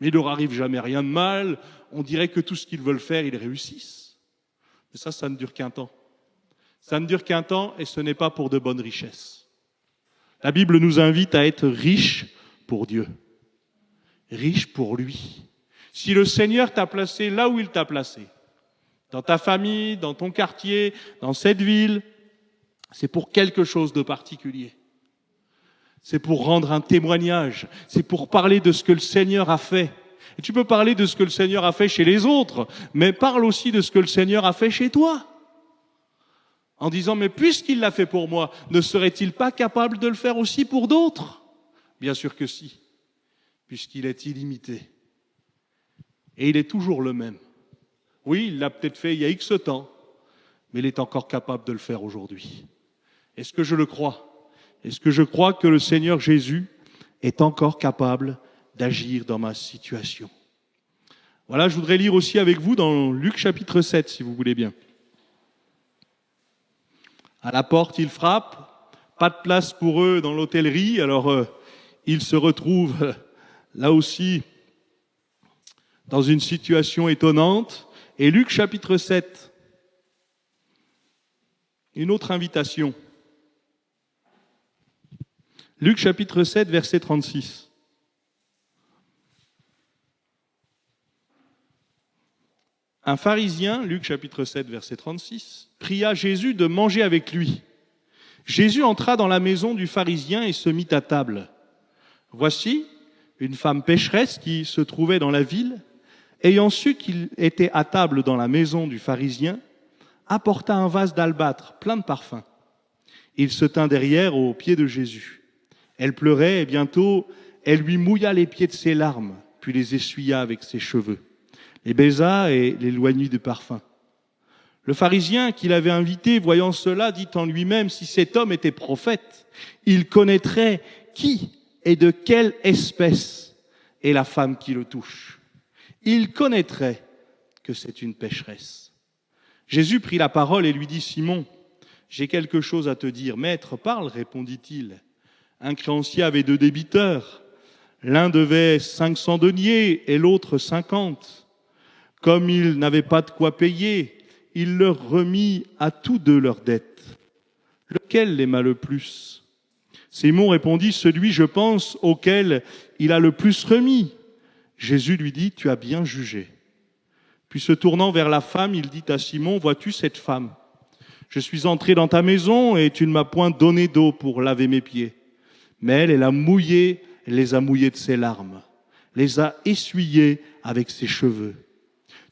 Mais il leur arrive jamais rien de mal. On dirait que tout ce qu'ils veulent faire, ils réussissent. Mais ça ne dure qu'un temps. Ça ne dure qu'un temps et ce n'est pas pour de bonnes richesses. La Bible nous invite à être riches pour Dieu. Riches pour lui. Si le Seigneur t'a placé là où il t'a placé, dans ta famille, dans ton quartier, dans cette ville, c'est pour quelque chose de particulier. C'est pour rendre un témoignage, c'est pour parler de ce que le Seigneur a fait. Et tu peux parler de ce que le Seigneur a fait chez les autres, mais parle aussi de ce que le Seigneur a fait chez toi. En disant, mais puisqu'il l'a fait pour moi, ne serait-il pas capable de le faire aussi pour d'autres? Bien sûr que si, puisqu'il est illimité. Et il est toujours le même. Oui, il l'a peut-être fait il y a X temps, mais il est encore capable de le faire aujourd'hui. Est-ce que je le crois? Est-ce que je crois que le Seigneur Jésus est encore capable d'agir dans ma situation? Voilà, je voudrais lire aussi avec vous dans Luc chapitre 7, si vous voulez bien. À la porte, ils frappent, pas de place pour eux dans l'hôtellerie, alors ils se retrouvent là aussi dans une situation étonnante. Et Luc chapitre 7, une autre invitation. Luc chapitre 7, verset 36. Un pharisien, Luc chapitre 7, verset 36, pria Jésus de manger avec lui. Jésus entra dans la maison du pharisien et se mit à table. Voici une femme pécheresse qui se trouvait dans la ville, ayant su qu'il était à table dans la maison du pharisien, apporta un vase d'albâtre plein de parfums. Il se tint derrière aux pieds de Jésus. Elle pleurait et bientôt elle lui mouilla les pieds de ses larmes, puis les essuya avec ses cheveux, les baisa et l'éloignit du parfum. Le pharisien qui l'avait invité, voyant cela, dit en lui-même, si cet homme était prophète, il connaîtrait qui et de quelle espèce est la femme qui le touche. Il connaîtrait que c'est une pécheresse. Jésus prit la parole et lui dit, Simon, j'ai quelque chose à te dire. Maître, parle, répondit-il. Un créancier avait 2 débiteurs. L'un devait 500 deniers et l'autre 50. Comme ils n'avaient pas de quoi payer, il leur remit à tous 2 leurs dettes. Lequel l'aima le plus? Simon répondit, celui, je pense, auquel il a le plus remis. Jésus lui dit, tu as bien jugé. Puis se tournant vers la femme, il dit à Simon, vois-tu cette femme? Je suis entré dans ta maison et tu ne m'as point donné d'eau pour laver mes pieds. Mais elle les a mouillés de ses larmes, les a essuyés avec ses cheveux.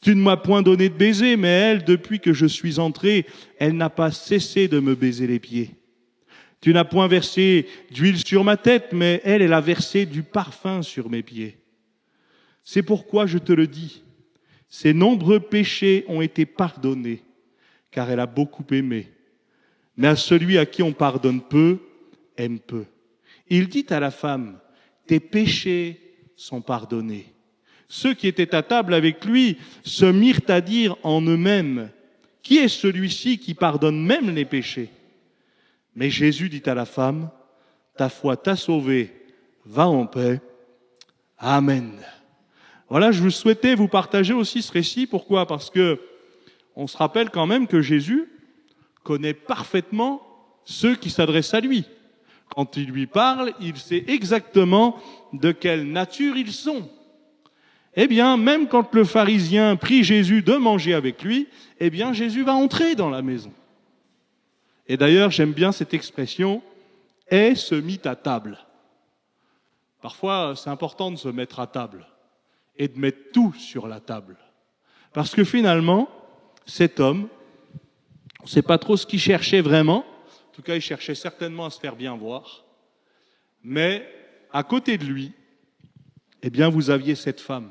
Tu ne m'as point donné de baiser, mais elle, depuis que je suis entré, elle n'a pas cessé de me baiser les pieds. Tu n'as point versé d'huile sur ma tête, mais elle a versé du parfum sur mes pieds. C'est pourquoi je te le dis, ses nombreux péchés ont été pardonnés, car elle a beaucoup aimé. Mais à celui à qui on pardonne peu, aime peu. Il dit à la femme, tes péchés sont pardonnés. Ceux qui étaient à table avec lui se mirent à dire en eux-mêmes, qui est celui-ci qui pardonne même les péchés? Mais Jésus dit à la femme, ta foi t'a sauvée, va en paix. Amen. Voilà, je souhaitais vous partager aussi ce récit. Pourquoi? Parce que on se rappelle quand même que Jésus connaît parfaitement ceux qui s'adressent à lui. Quand il lui parle, il sait exactement de quelle nature ils sont. Eh bien, même quand le pharisien prie Jésus de manger avec lui, eh bien, Jésus va entrer dans la maison. Et d'ailleurs, j'aime bien cette expression, « et se mit à table ». Parfois, c'est important de se mettre à table et de mettre tout sur la table. Parce que finalement, cet homme, on ne sait pas trop ce qu'il cherchait vraiment. En tout cas, il cherchait certainement à se faire bien voir. Mais à côté de lui, eh bien, vous aviez cette femme.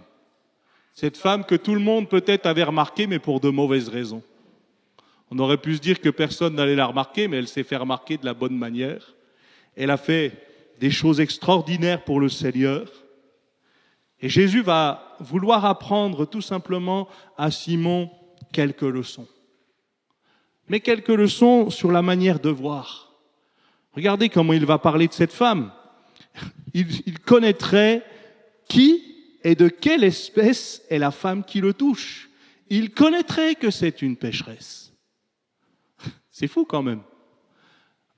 Cette femme que tout le monde peut-être avait remarquée, mais pour de mauvaises raisons. On aurait pu se dire que personne n'allait la remarquer, mais elle s'est fait remarquer de la bonne manière. Elle a fait des choses extraordinaires pour le Seigneur. Et Jésus va vouloir apprendre tout simplement à Simon quelques leçons. Mais quelques leçons sur la manière de voir. Regardez comment il va parler de cette femme. Il connaîtrait qui et de quelle espèce est la femme qui le touche. Il connaîtrait que c'est une pécheresse. C'est fou quand même.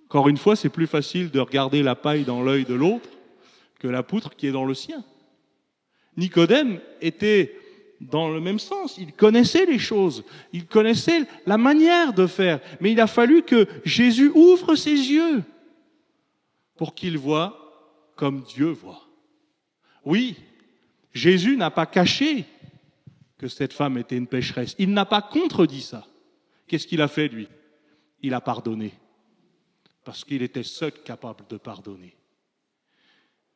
Encore une fois, c'est plus facile de regarder la paille dans l'œil de l'autre que la poutre qui est dans le sien. Nicodème était dans le même sens. Il connaissait les choses, il connaissait la manière de faire. Mais il a fallu que Jésus ouvre ses yeux pour qu'il voie comme Dieu voit. Oui, Jésus n'a pas caché que cette femme était une pécheresse. Il n'a pas contredit ça. Qu'est-ce qu'il a fait, lui? Il a pardonné. Parce qu'il était seul capable de pardonner.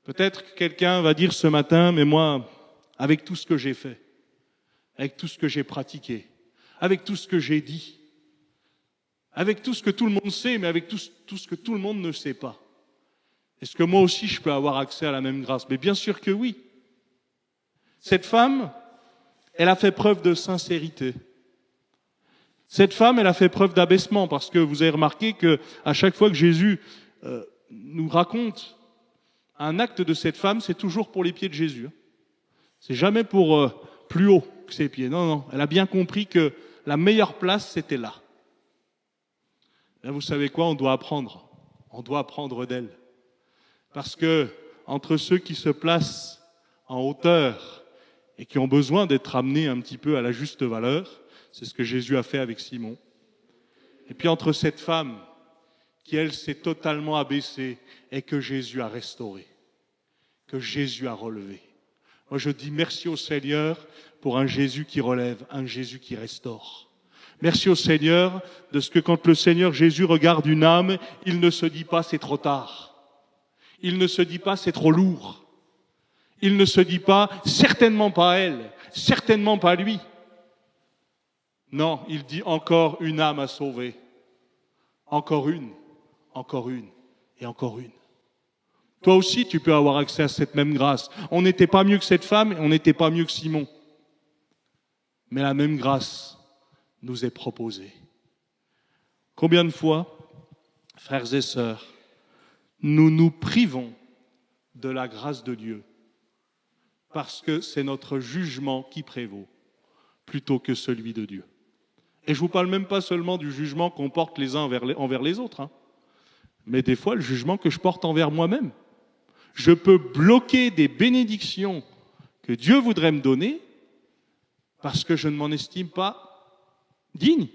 Peut-être que quelqu'un va dire ce matin, mais moi, avec tout ce que j'ai fait, avec tout ce que j'ai pratiqué, avec tout ce que j'ai dit, avec tout ce que tout le monde sait, mais avec tout ce que tout le monde ne sait pas, est-ce que moi aussi je peux avoir accès à la même grâce? Mais bien sûr que oui. Cette femme, elle a fait preuve de sincérité. Cette femme, elle a fait preuve d'abaissement, parce que vous avez remarqué que à chaque fois que Jésus nous raconte un acte de cette femme, c'est toujours pour les pieds de Jésus. C'est jamais pour plus haut que ses pieds. Non, non. Elle a bien compris que la meilleure place, c'était là. Là, vous savez quoi? On doit apprendre. On doit apprendre d'elle. Parce que entre ceux qui se placent en hauteur et qui ont besoin d'être amenés un petit peu à la juste valeur, c'est ce que Jésus a fait avec Simon. Et puis entre cette femme qui, elle, s'est totalement abaissée et que Jésus a restaurée, que Jésus a relevé. Moi, je dis merci au Seigneur pour un Jésus qui relève, un Jésus qui restaure. Merci au Seigneur de ce que quand le Seigneur Jésus regarde une âme, il ne se dit pas c'est trop tard. Il ne se dit pas c'est trop lourd. Il ne se dit pas certainement pas elle, certainement pas lui. Non, il dit encore une âme à sauver. Encore une et encore une. Toi aussi, tu peux avoir accès à cette même grâce. On n'était pas mieux que cette femme et on n'était pas mieux que Simon. Mais la même grâce nous est proposée. Combien de fois, frères et sœurs, nous nous privons de la grâce de Dieu parce que c'est notre jugement qui prévaut plutôt que celui de Dieu. Et je vous parle même pas seulement du jugement qu'on porte les uns envers les autres, mais des fois le jugement que je porte envers moi-même. Je peux bloquer des bénédictions que Dieu voudrait me donner parce que je ne m'en estime pas digne,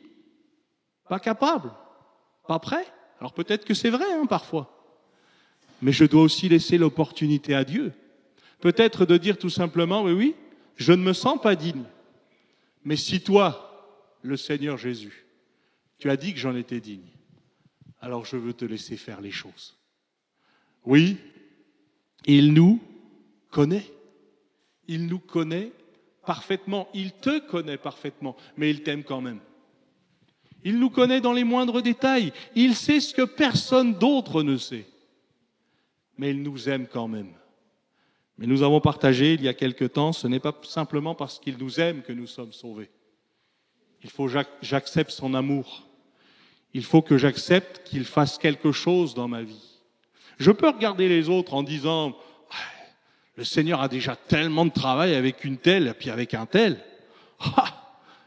pas capable, pas prêt. Alors peut-être que c'est vrai parfois, mais je dois aussi laisser l'opportunité à Dieu. Peut-être de dire tout simplement, oui, je ne me sens pas digne, mais si toi, le Seigneur Jésus, tu as dit que j'en étais digne, alors je veux te laisser faire les choses. Oui, il nous connaît. Il nous connaît parfaitement. Il te connaît parfaitement, mais il t'aime quand même. Il nous connaît dans les moindres détails. Il sait ce que personne d'autre ne sait. Mais il nous aime quand même. Mais nous avons partagé il y a quelque temps, ce n'est pas simplement parce qu'il nous aime que nous sommes sauvés. Il faut que j'accepte son amour. Il faut que j'accepte qu'il fasse quelque chose dans ma vie. Je peux regarder les autres en disant « Le Seigneur a déjà tellement de travail avec une telle et puis avec un tel.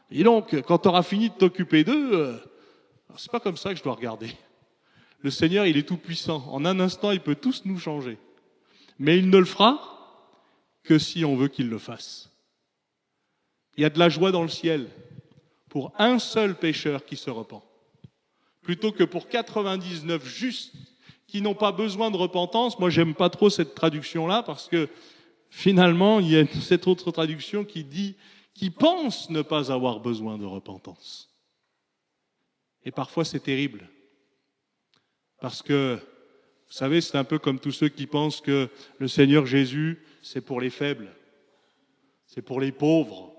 Et donc, quand tu auras fini de t'occuper d'eux, c'est pas comme ça que je dois regarder. Le Seigneur, il est tout puissant. En un instant, il peut tous nous changer. Mais il ne le fera que si on veut qu'il le fasse. Il y a de la joie dans le ciel pour un seul pécheur qui se repent, plutôt que pour 99 justes qui n'ont pas besoin de repentance. Moi, j'aime pas trop cette traduction-là parce que finalement, il y a cette autre traduction qui dit qui pense ne pas avoir besoin de repentance. Et parfois, c'est terrible parce que, vous savez, c'est un peu comme tous ceux qui pensent que le Seigneur Jésus, c'est pour les faibles, c'est pour les pauvres,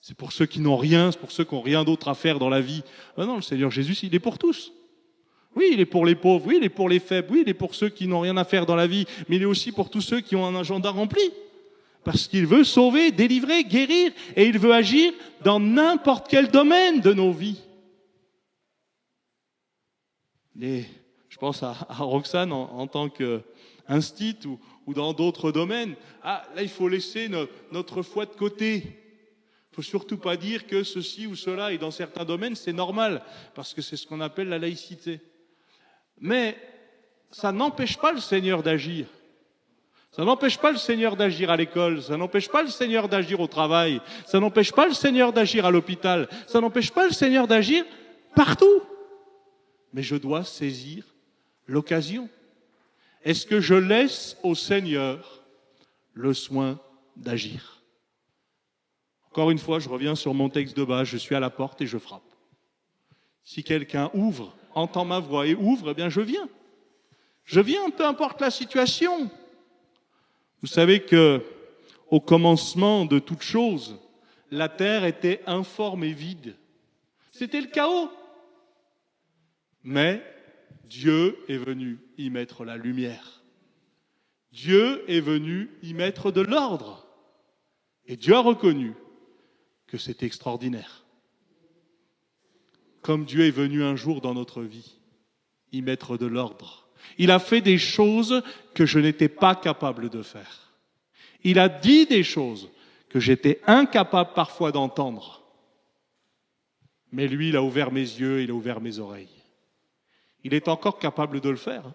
c'est pour ceux qui n'ont rien, c'est pour ceux qui n'ont rien d'autre à faire dans la vie. Non, le Seigneur Jésus, il est pour tous. Oui, il est pour les pauvres, oui, il est pour les faibles, oui, il est pour ceux qui n'ont rien à faire dans la vie, mais il est aussi pour tous ceux qui ont un agenda rempli. Parce qu'il veut sauver, délivrer, guérir, et il veut agir dans n'importe quel domaine de nos vies. Je pense à Roxane en tant qu'instit ou dans d'autres domaines. Là, il faut laisser notre foi de côté. Il ne faut surtout pas dire que ceci ou cela, et dans certains domaines, c'est normal, parce que c'est ce qu'on appelle la laïcité. Mais ça n'empêche pas le Seigneur d'agir. Ça n'empêche pas le Seigneur d'agir à l'école, ça n'empêche pas le Seigneur d'agir au travail, ça n'empêche pas le Seigneur d'agir à l'hôpital, ça n'empêche pas le Seigneur d'agir partout. Mais je dois saisir l'occasion. Est-ce que je laisse au Seigneur le soin d'agir? Encore une fois, je reviens sur mon texte de base, je suis à la porte et je frappe. Si quelqu'un ouvre, entend ma voix et ouvre, eh bien je viens. Je viens, peu importe la situation. Vous savez que, au commencement de toute chose, la terre était informe et vide. C'était le chaos. Mais Dieu est venu y mettre la lumière. Dieu est venu y mettre de l'ordre. Et Dieu a reconnu que c'est extraordinaire. Comme Dieu est venu un jour dans notre vie y mettre de l'ordre. Il a fait des choses que je n'étais pas capable de faire. Il a dit des choses que j'étais incapable parfois d'entendre. Mais lui, il a ouvert mes yeux, il a ouvert mes oreilles. Il est encore capable de le faire.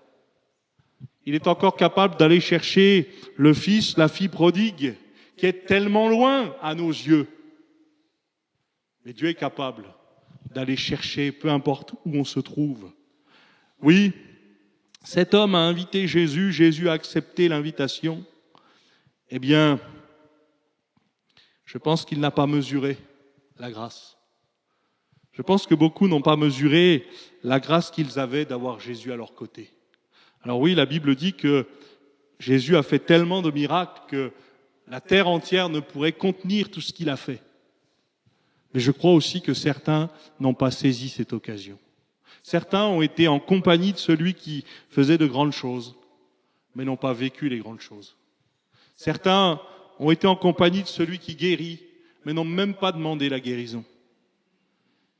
Il est encore capable d'aller chercher le fils, la fille prodigue, qui est tellement loin à nos yeux. Mais Dieu est capable d'aller chercher, peu importe où on se trouve. Oui, cet homme a invité Jésus, Jésus a accepté l'invitation. Eh bien, je pense qu'il n'a pas mesuré la grâce. Je pense que beaucoup n'ont pas mesuré la grâce qu'ils avaient d'avoir Jésus à leur côté. Alors oui, la Bible dit que Jésus a fait tellement de miracles que la terre entière ne pourrait contenir tout ce qu'il a fait. Mais je crois aussi que certains n'ont pas saisi cette occasion. Certains ont été en compagnie de celui qui faisait de grandes choses, mais n'ont pas vécu les grandes choses. Certains ont été en compagnie de celui qui guérit, mais n'ont même pas demandé la guérison.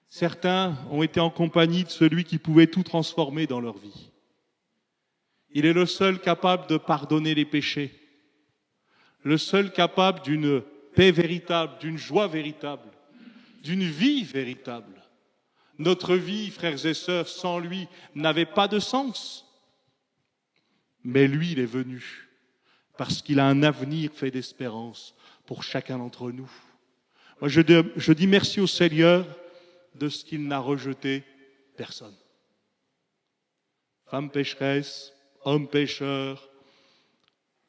Certains ont été en compagnie de celui qui pouvait tout transformer dans leur vie. Il est le seul capable de pardonner les péchés, le seul capable d'une paix véritable, d'une joie véritable, d'une vie véritable. Notre vie, frères et sœurs, sans lui, n'avait pas de sens. Mais lui, il est venu parce qu'il a un avenir fait d'espérance pour chacun d'entre nous. Moi, je dis merci au Seigneur de ce qu'il n'a rejeté personne. Femme pécheresse, homme pécheur,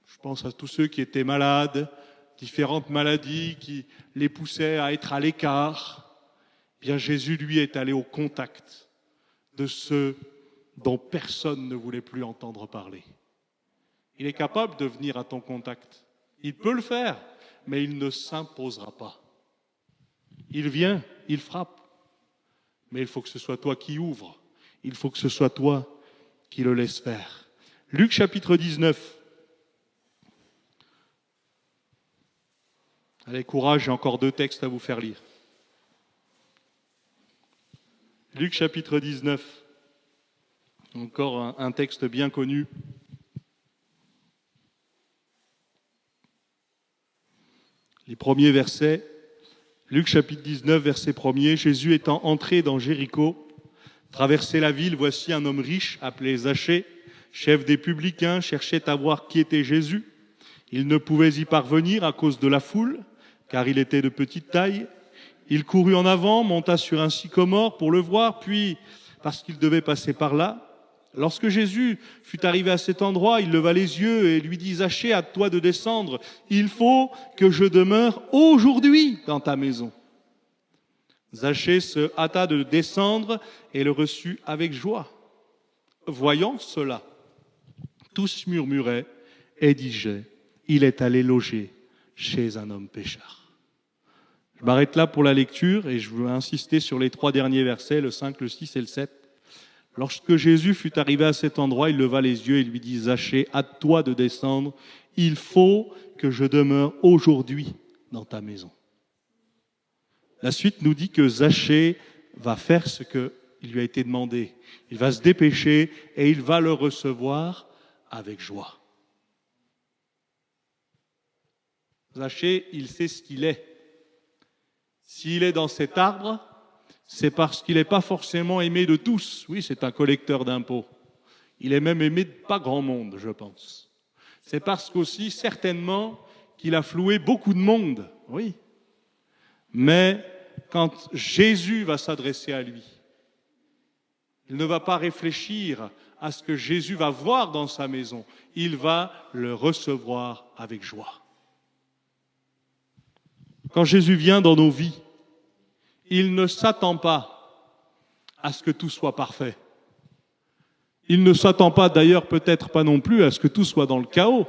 je pense à tous ceux qui étaient malades, différentes maladies qui les poussaient à être à l'écart. Bien, Jésus, lui, est allé au contact de ceux dont personne ne voulait plus entendre parler. Il est capable de venir à ton contact. Il peut le faire, mais il ne s'imposera pas. Il vient, il frappe. Mais il faut que ce soit toi qui ouvres. Il faut que ce soit toi qui le laisses faire. Luc chapitre 19. Allez, courage, j'ai encore 2 textes à vous faire lire. Luc chapitre 19. Encore un texte bien connu. Les premiers versets. Luc chapitre 19, verset 1er. Jésus étant entré dans Jéricho, traversait la ville, voici un homme riche appelé Zachée, chef des publicains, cherchait à voir qui était Jésus. Il ne pouvait y parvenir à cause de la foule, car il était de petite taille. Il courut en avant, monta sur un sycomore pour le voir, puis, parce qu'il devait passer par là, lorsque Jésus fut arrivé à cet endroit, il leva les yeux et lui dit, Zachée, à toi de descendre, il faut que je demeure aujourd'hui dans ta maison. Zachée se hâta de descendre et le reçut avec joie. Voyant cela, tous murmuraient et disaient, il est allé loger chez un homme pécheur. Je m'arrête là pour la lecture et je veux insister sur les 3 derniers versets, le 5, le 6 et le 7. Lorsque Jésus fut arrivé à cet endroit, il leva les yeux et lui dit, Zachée, hâte-toi de descendre, il faut que je demeure aujourd'hui dans ta maison. La suite nous dit que Zachée va faire ce qu'il lui a été demandé. Il va se dépêcher et il va le recevoir avec joie. Zachée, il sait ce qu'il est. S'il est dans cet arbre, c'est parce qu'il n'est pas forcément aimé de tous. Oui, c'est un collecteur d'impôts. Il est même aimé de pas grand monde, je pense. C'est parce qu'aussi, certainement, qu'il a floué beaucoup de monde, oui. Mais quand Jésus va s'adresser à lui, il ne va pas réfléchir à ce que Jésus va voir dans sa maison. Il va le recevoir avec joie. Quand Jésus vient dans nos vies, il ne s'attend pas à ce que tout soit parfait. Il ne s'attend pas, d'ailleurs, peut-être pas non plus, à ce que tout soit dans le chaos.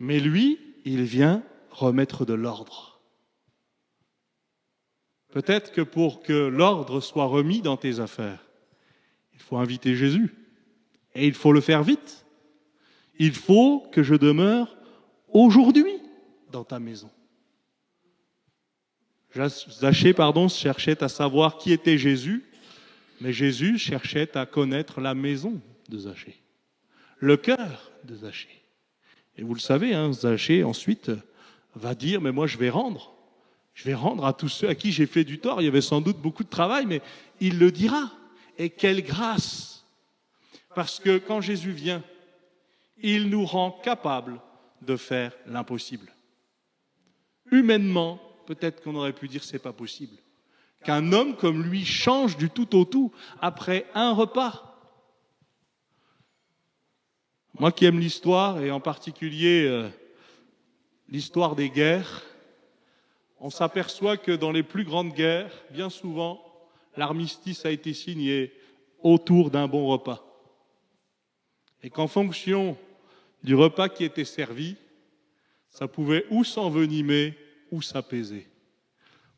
Mais lui, il vient remettre de l'ordre. Peut-être que pour que l'ordre soit remis dans tes affaires, il faut inviter Jésus. Et il faut le faire vite. Il faut que je demeure aujourd'hui dans ta maison. Zachée, cherchait à savoir qui était Jésus, mais Jésus cherchait à connaître la maison de Zachée, le cœur de Zachée. Et vous le savez, Zachée ensuite va dire, mais moi je vais rendre à tous ceux à qui j'ai fait du tort. Il y avait sans doute beaucoup de travail, mais il le dira. Et quelle grâce! Parce que quand Jésus vient, il nous rend capables de faire l'impossible. Humainement, peut-être qu'on aurait pu dire c'est pas possible. Qu'un homme comme lui change du tout au tout après un repas. Moi qui aime l'histoire, et en particulier l'histoire des guerres, on s'aperçoit que dans les plus grandes guerres, bien souvent, l'armistice a été signé autour d'un bon repas. Et qu'en fonction du repas qui était servi, ça pouvait ou s'envenimer ou s'apaiser.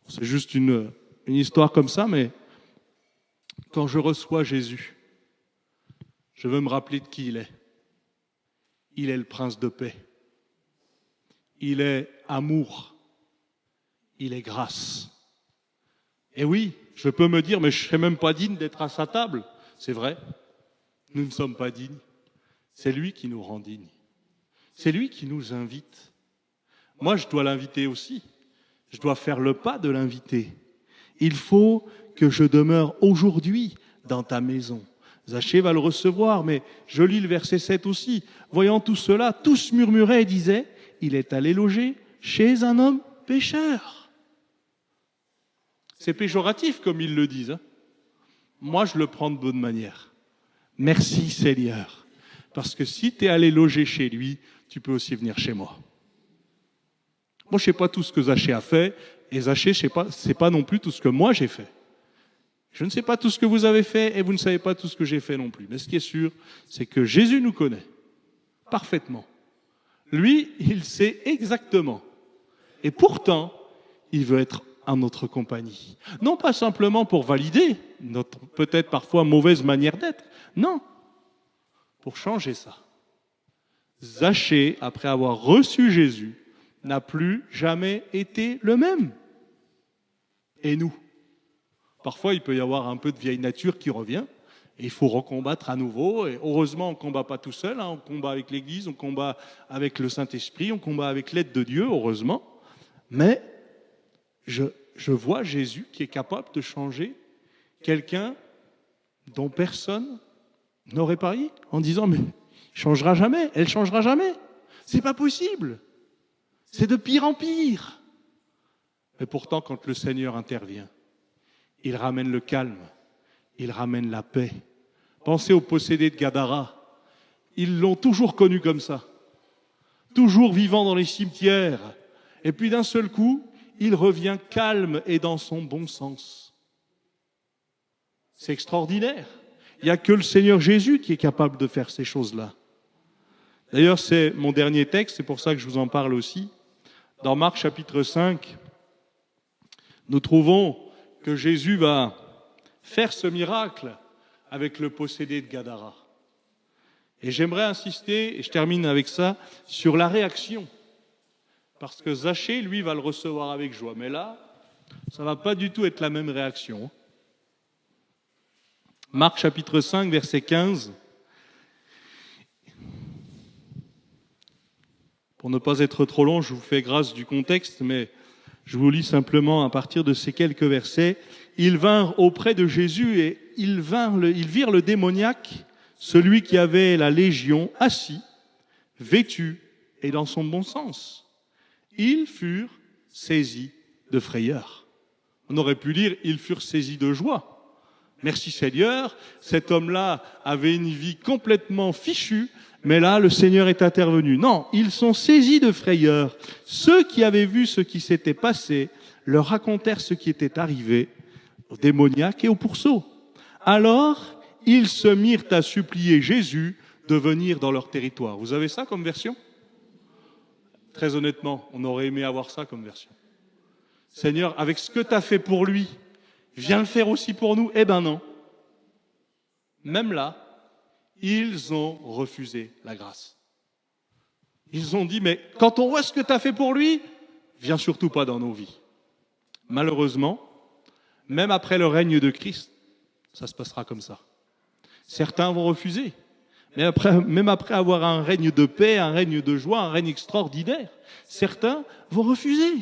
C'est juste une histoire comme ça, mais quand je reçois Jésus, je veux me rappeler de qui il est. Il est le prince de paix. Il est amour. Il est grâce. Et oui, je peux me dire, mais je ne serais même pas digne d'être à sa table. C'est vrai, nous ne sommes pas dignes. C'est lui qui nous rend dignes. C'est lui qui nous invite. Moi, je dois l'inviter aussi. Je dois faire le pas de l'inviter. Il faut que je demeure aujourd'hui dans ta maison. Zachée va le recevoir, mais je lis le verset 7 aussi. Voyant tout cela, tous murmuraient et disaient, il est allé loger chez un homme pécheur. C'est péjoratif comme ils le disent. Moi, je le prends de bonne manière. Merci Seigneur. Parce que si tu es allé loger chez lui, tu peux aussi venir chez moi. Moi, je ne sais pas tout ce que Zachée a fait, et Zachée, ce n'est pas non plus tout ce que moi j'ai fait. Je ne sais pas tout ce que vous avez fait, et vous ne savez pas tout ce que j'ai fait non plus. Mais ce qui est sûr, c'est que Jésus nous connaît parfaitement. Lui, il sait exactement. Et pourtant, il veut être en notre compagnie. Non pas simplement pour valider notre peut-être parfois mauvaise manière d'être. Non, pour changer ça. Zachée, après avoir reçu Jésus, n'a plus jamais été le même. Et nous? Parfois, il peut y avoir un peu de vieille nature qui revient, et il faut recombattre à nouveau. Et heureusement, on ne combat pas tout seul, on combat avec l'Église, on combat avec le Saint-Esprit, on combat avec l'aide de Dieu, heureusement. Mais je vois Jésus qui est capable de changer quelqu'un dont personne n'aurait parié, en disant, mais il ne changera jamais, elle ne changera jamais. C'est pas possible. C'est de pire en pire. Mais pourtant, quand le Seigneur intervient, il ramène le calme, il ramène la paix. Pensez aux possédés de Gadara. Ils l'ont toujours connu comme ça. Toujours vivant dans les cimetières. Et puis d'un seul coup, il revient calme et dans son bon sens. C'est extraordinaire. Il n'y a que le Seigneur Jésus qui est capable de faire ces choses-là. D'ailleurs, c'est mon dernier texte, c'est pour ça que je vous en parle aussi. Dans Marc chapitre 5, nous trouvons que Jésus va faire ce miracle avec le possédé de Gadara. Et j'aimerais insister, et je termine avec ça, sur la réaction. Parce que Zachée, lui, va le recevoir avec joie. Mais là, ça ne va pas du tout être la même réaction. Marc chapitre 5, verset 15. Pour ne pas être trop long, je vous fais grâce du contexte, mais je vous lis simplement à partir de ces quelques versets. Ils vinrent auprès de Jésus et ils virent le démoniaque, celui qui avait la légion, assis, vêtus et dans son bon sens. Ils furent saisis de frayeur. On aurait pu lire « ils furent saisis de joie ». Merci Seigneur, cet homme-là avait une vie complètement fichue, mais là, le Seigneur est intervenu. Non, ils sont saisis de frayeur. Ceux qui avaient vu ce qui s'était passé leur racontèrent ce qui était arrivé aux démoniaques et aux pourceaux. Alors, ils se mirent à supplier Jésus de venir dans leur territoire. Vous avez ça comme version ? Très honnêtement, on aurait aimé avoir ça comme version. Seigneur, avec ce que tu as fait pour lui, viens le faire aussi pour nous. Eh ben non. Même là, ils ont refusé la grâce. Ils ont dit, mais quand on voit ce que tu as fait pour lui, viens surtout pas dans nos vies. Malheureusement, même après le règne de Christ, ça se passera comme ça. Certains vont refuser. Mais même après avoir un règne de paix, un règne de joie, un règne extraordinaire, certains vont refuser.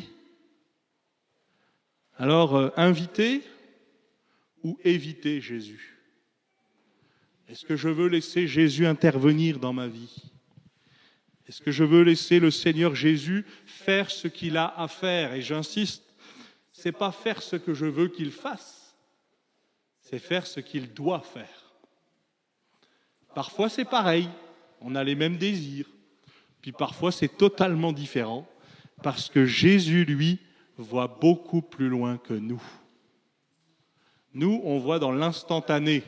Alors, inviter ou éviter Jésus ? Est-ce que je veux laisser Jésus intervenir dans ma vie ? Est-ce que je veux laisser le Seigneur Jésus faire ce qu'il a à faire ? Et j'insiste, c'est pas faire ce que je veux qu'il fasse, c'est faire ce qu'il doit faire. Parfois c'est pareil, on a les mêmes désirs, puis parfois c'est totalement différent, parce que Jésus, lui, voit beaucoup plus loin que nous. Nous, on voit dans l'instantané.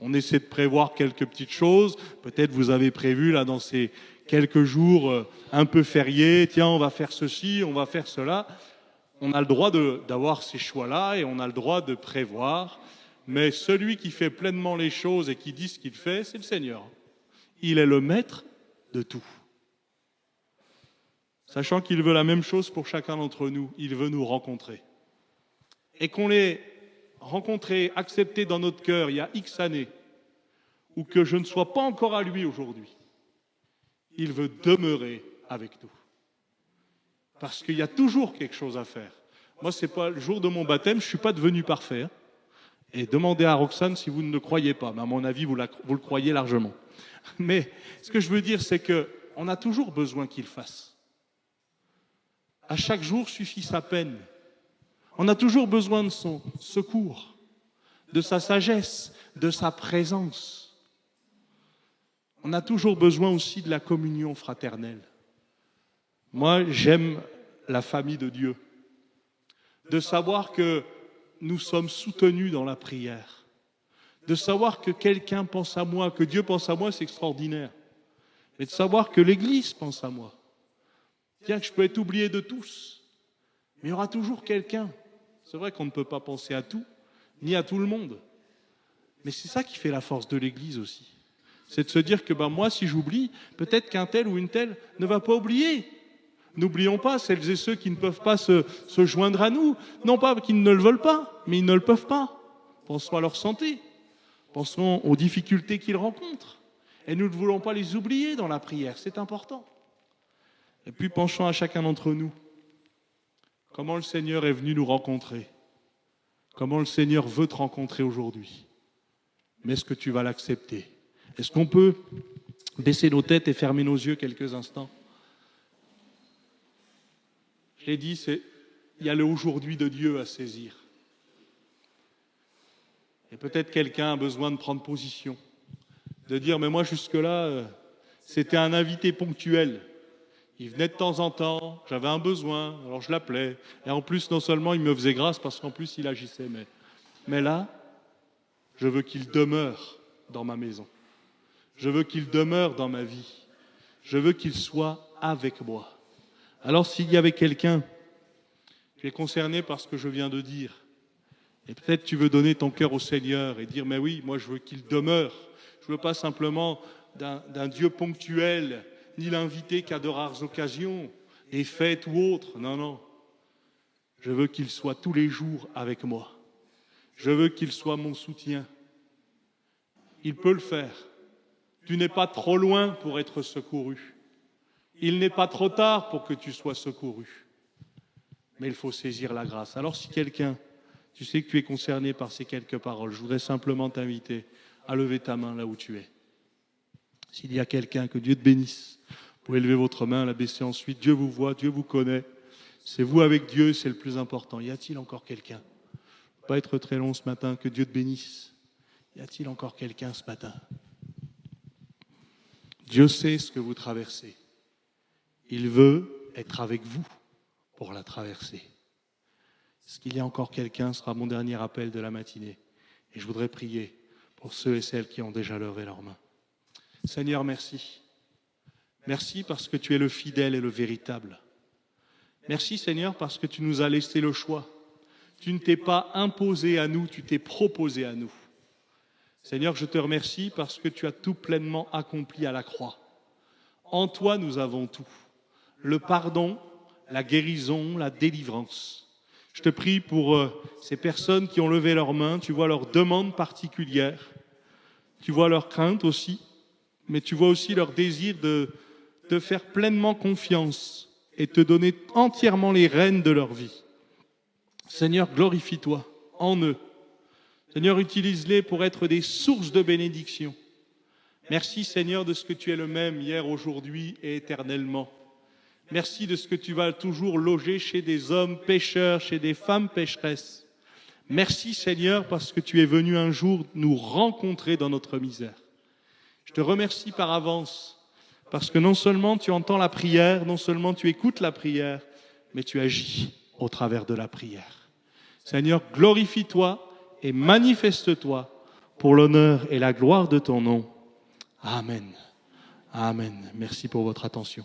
On essaie de prévoir quelques petites choses. Peut-être vous avez prévu là dans ces quelques jours un peu fériés, tiens, on va faire ceci, on va faire cela. On a le droit d'avoir ces choix-là et on a le droit de prévoir. Mais celui qui fait pleinement les choses et qui dit ce qu'il fait, c'est le Seigneur. Il est le maître de tout. Sachant qu'il veut la même chose pour chacun d'entre nous, il veut nous rencontrer. Et qu'on l'ait rencontré, accepté dans notre cœur il y a X années, ou que je ne sois pas encore à lui aujourd'hui, il veut demeurer avec nous. Parce qu'il y a toujours quelque chose à faire. Moi, c'est pas le jour de mon baptême, je ne suis pas devenu parfait. Et demandez à Roxane si vous ne le croyez pas. Mais à mon avis, vous le croyez largement. Mais ce que je veux dire, c'est qu'on a toujours besoin qu'il fasse. À chaque jour suffit sa peine. On a toujours besoin de son secours, de sa sagesse, de sa présence. On a toujours besoin aussi de la communion fraternelle. Moi, j'aime la famille de Dieu. De savoir que nous sommes soutenus dans la prière. De savoir que quelqu'un pense à moi, que Dieu pense à moi, c'est extraordinaire. Mais de savoir que l'Église pense à moi. Tiens, que je peux être oublié de tous, mais il y aura toujours quelqu'un. C'est vrai qu'on ne peut pas penser à tout, ni à tout le monde. Mais c'est ça qui fait la force de l'Église aussi. C'est de se dire que moi, si j'oublie, peut-être qu'un tel ou une telle ne va pas oublier. N'oublions pas celles et ceux qui ne peuvent pas se joindre à nous. Non pas qu'ils ne le veulent pas, mais ils ne le peuvent pas. Pensons à leur santé. Pensons aux difficultés qu'ils rencontrent. Et nous ne voulons pas les oublier dans la prière, c'est important. Et puis penchons à chacun d'entre nous. Comment le Seigneur est venu nous rencontrer ? Comment le Seigneur veut te rencontrer aujourd'hui ? Mais est-ce que tu vas l'accepter ? Est-ce qu'on peut baisser nos têtes et fermer nos yeux quelques instants ? Je l'ai dit, il y a le aujourd'hui de Dieu à saisir. Et peut-être quelqu'un a besoin de prendre position, de dire, mais moi jusque-là, c'était un invité ponctuel. Il venait de temps en temps, j'avais un besoin, alors je l'appelais. Et en plus, non seulement il me faisait grâce, parce qu'en plus il agissait. Mais là, je veux qu'il demeure dans ma maison. Je veux qu'il demeure dans ma vie. Je veux qu'il soit avec moi. Alors s'il y avait quelqu'un qui est concerné par ce que je viens de dire, et peut-être tu veux donner ton cœur au Seigneur et dire, mais oui, moi je veux qu'il demeure. Je ne veux pas simplement d'un Dieu ponctuel, ni l'inviter qu'à de rares occasions, des fêtes ou autres. Non, non. Je veux qu'il soit tous les jours avec moi. Je veux qu'il soit mon soutien. Il peut le faire. Tu n'es pas trop loin pour être secouru. Il n'est pas trop tard pour que tu sois secouru. Mais il faut saisir la grâce. Alors si quelqu'un, tu sais que tu es concerné par ces quelques paroles, je voudrais simplement t'inviter à lever ta main là où tu es. S'il y a quelqu'un, que Dieu te bénisse, pouvez lever votre main, la baisser ensuite. Dieu vous voit, Dieu vous connaît. C'est vous avec Dieu, c'est le plus important. Y a-t-il encore quelqu'un? Pas être très long ce matin, que Dieu te bénisse. Y a-t-il encore quelqu'un ce matin? Dieu sait ce que vous traversez. Il veut être avec vous pour la traverser. Est-ce qu'il y a encore quelqu'un? Ce sera mon dernier appel de la matinée. Et je voudrais prier pour ceux et celles qui ont déjà levé leurs mains. Seigneur, merci. Merci parce que tu es le fidèle et le véritable. Merci Seigneur parce que tu nous as laissé le choix. Tu ne t'es pas imposé à nous, tu t'es proposé à nous. Seigneur, je te remercie parce que tu as tout pleinement accompli à la croix. En toi, nous avons tout. Le pardon, la guérison, la délivrance. Je te prie pour ces personnes qui ont levé leurs mains. Tu vois leurs demandes particulières. Tu vois leurs craintes aussi. Mais tu vois aussi leur désir de te faire pleinement confiance et te donner entièrement les rênes de leur vie. Seigneur, glorifie-toi en eux. Seigneur, utilise-les pour être des sources de bénédiction. Merci Seigneur de ce que tu es le même hier, aujourd'hui et éternellement. Merci de ce que tu vas toujours loger chez des hommes pécheurs, chez des femmes pécheresses. Merci Seigneur parce que tu es venu un jour nous rencontrer dans notre misère. Je te remercie par avance parce que non seulement tu entends la prière, non seulement tu écoutes la prière, mais tu agis au travers de la prière. Seigneur, glorifie-toi et manifeste-toi pour l'honneur et la gloire de ton nom. Amen. Amen. Merci pour votre attention.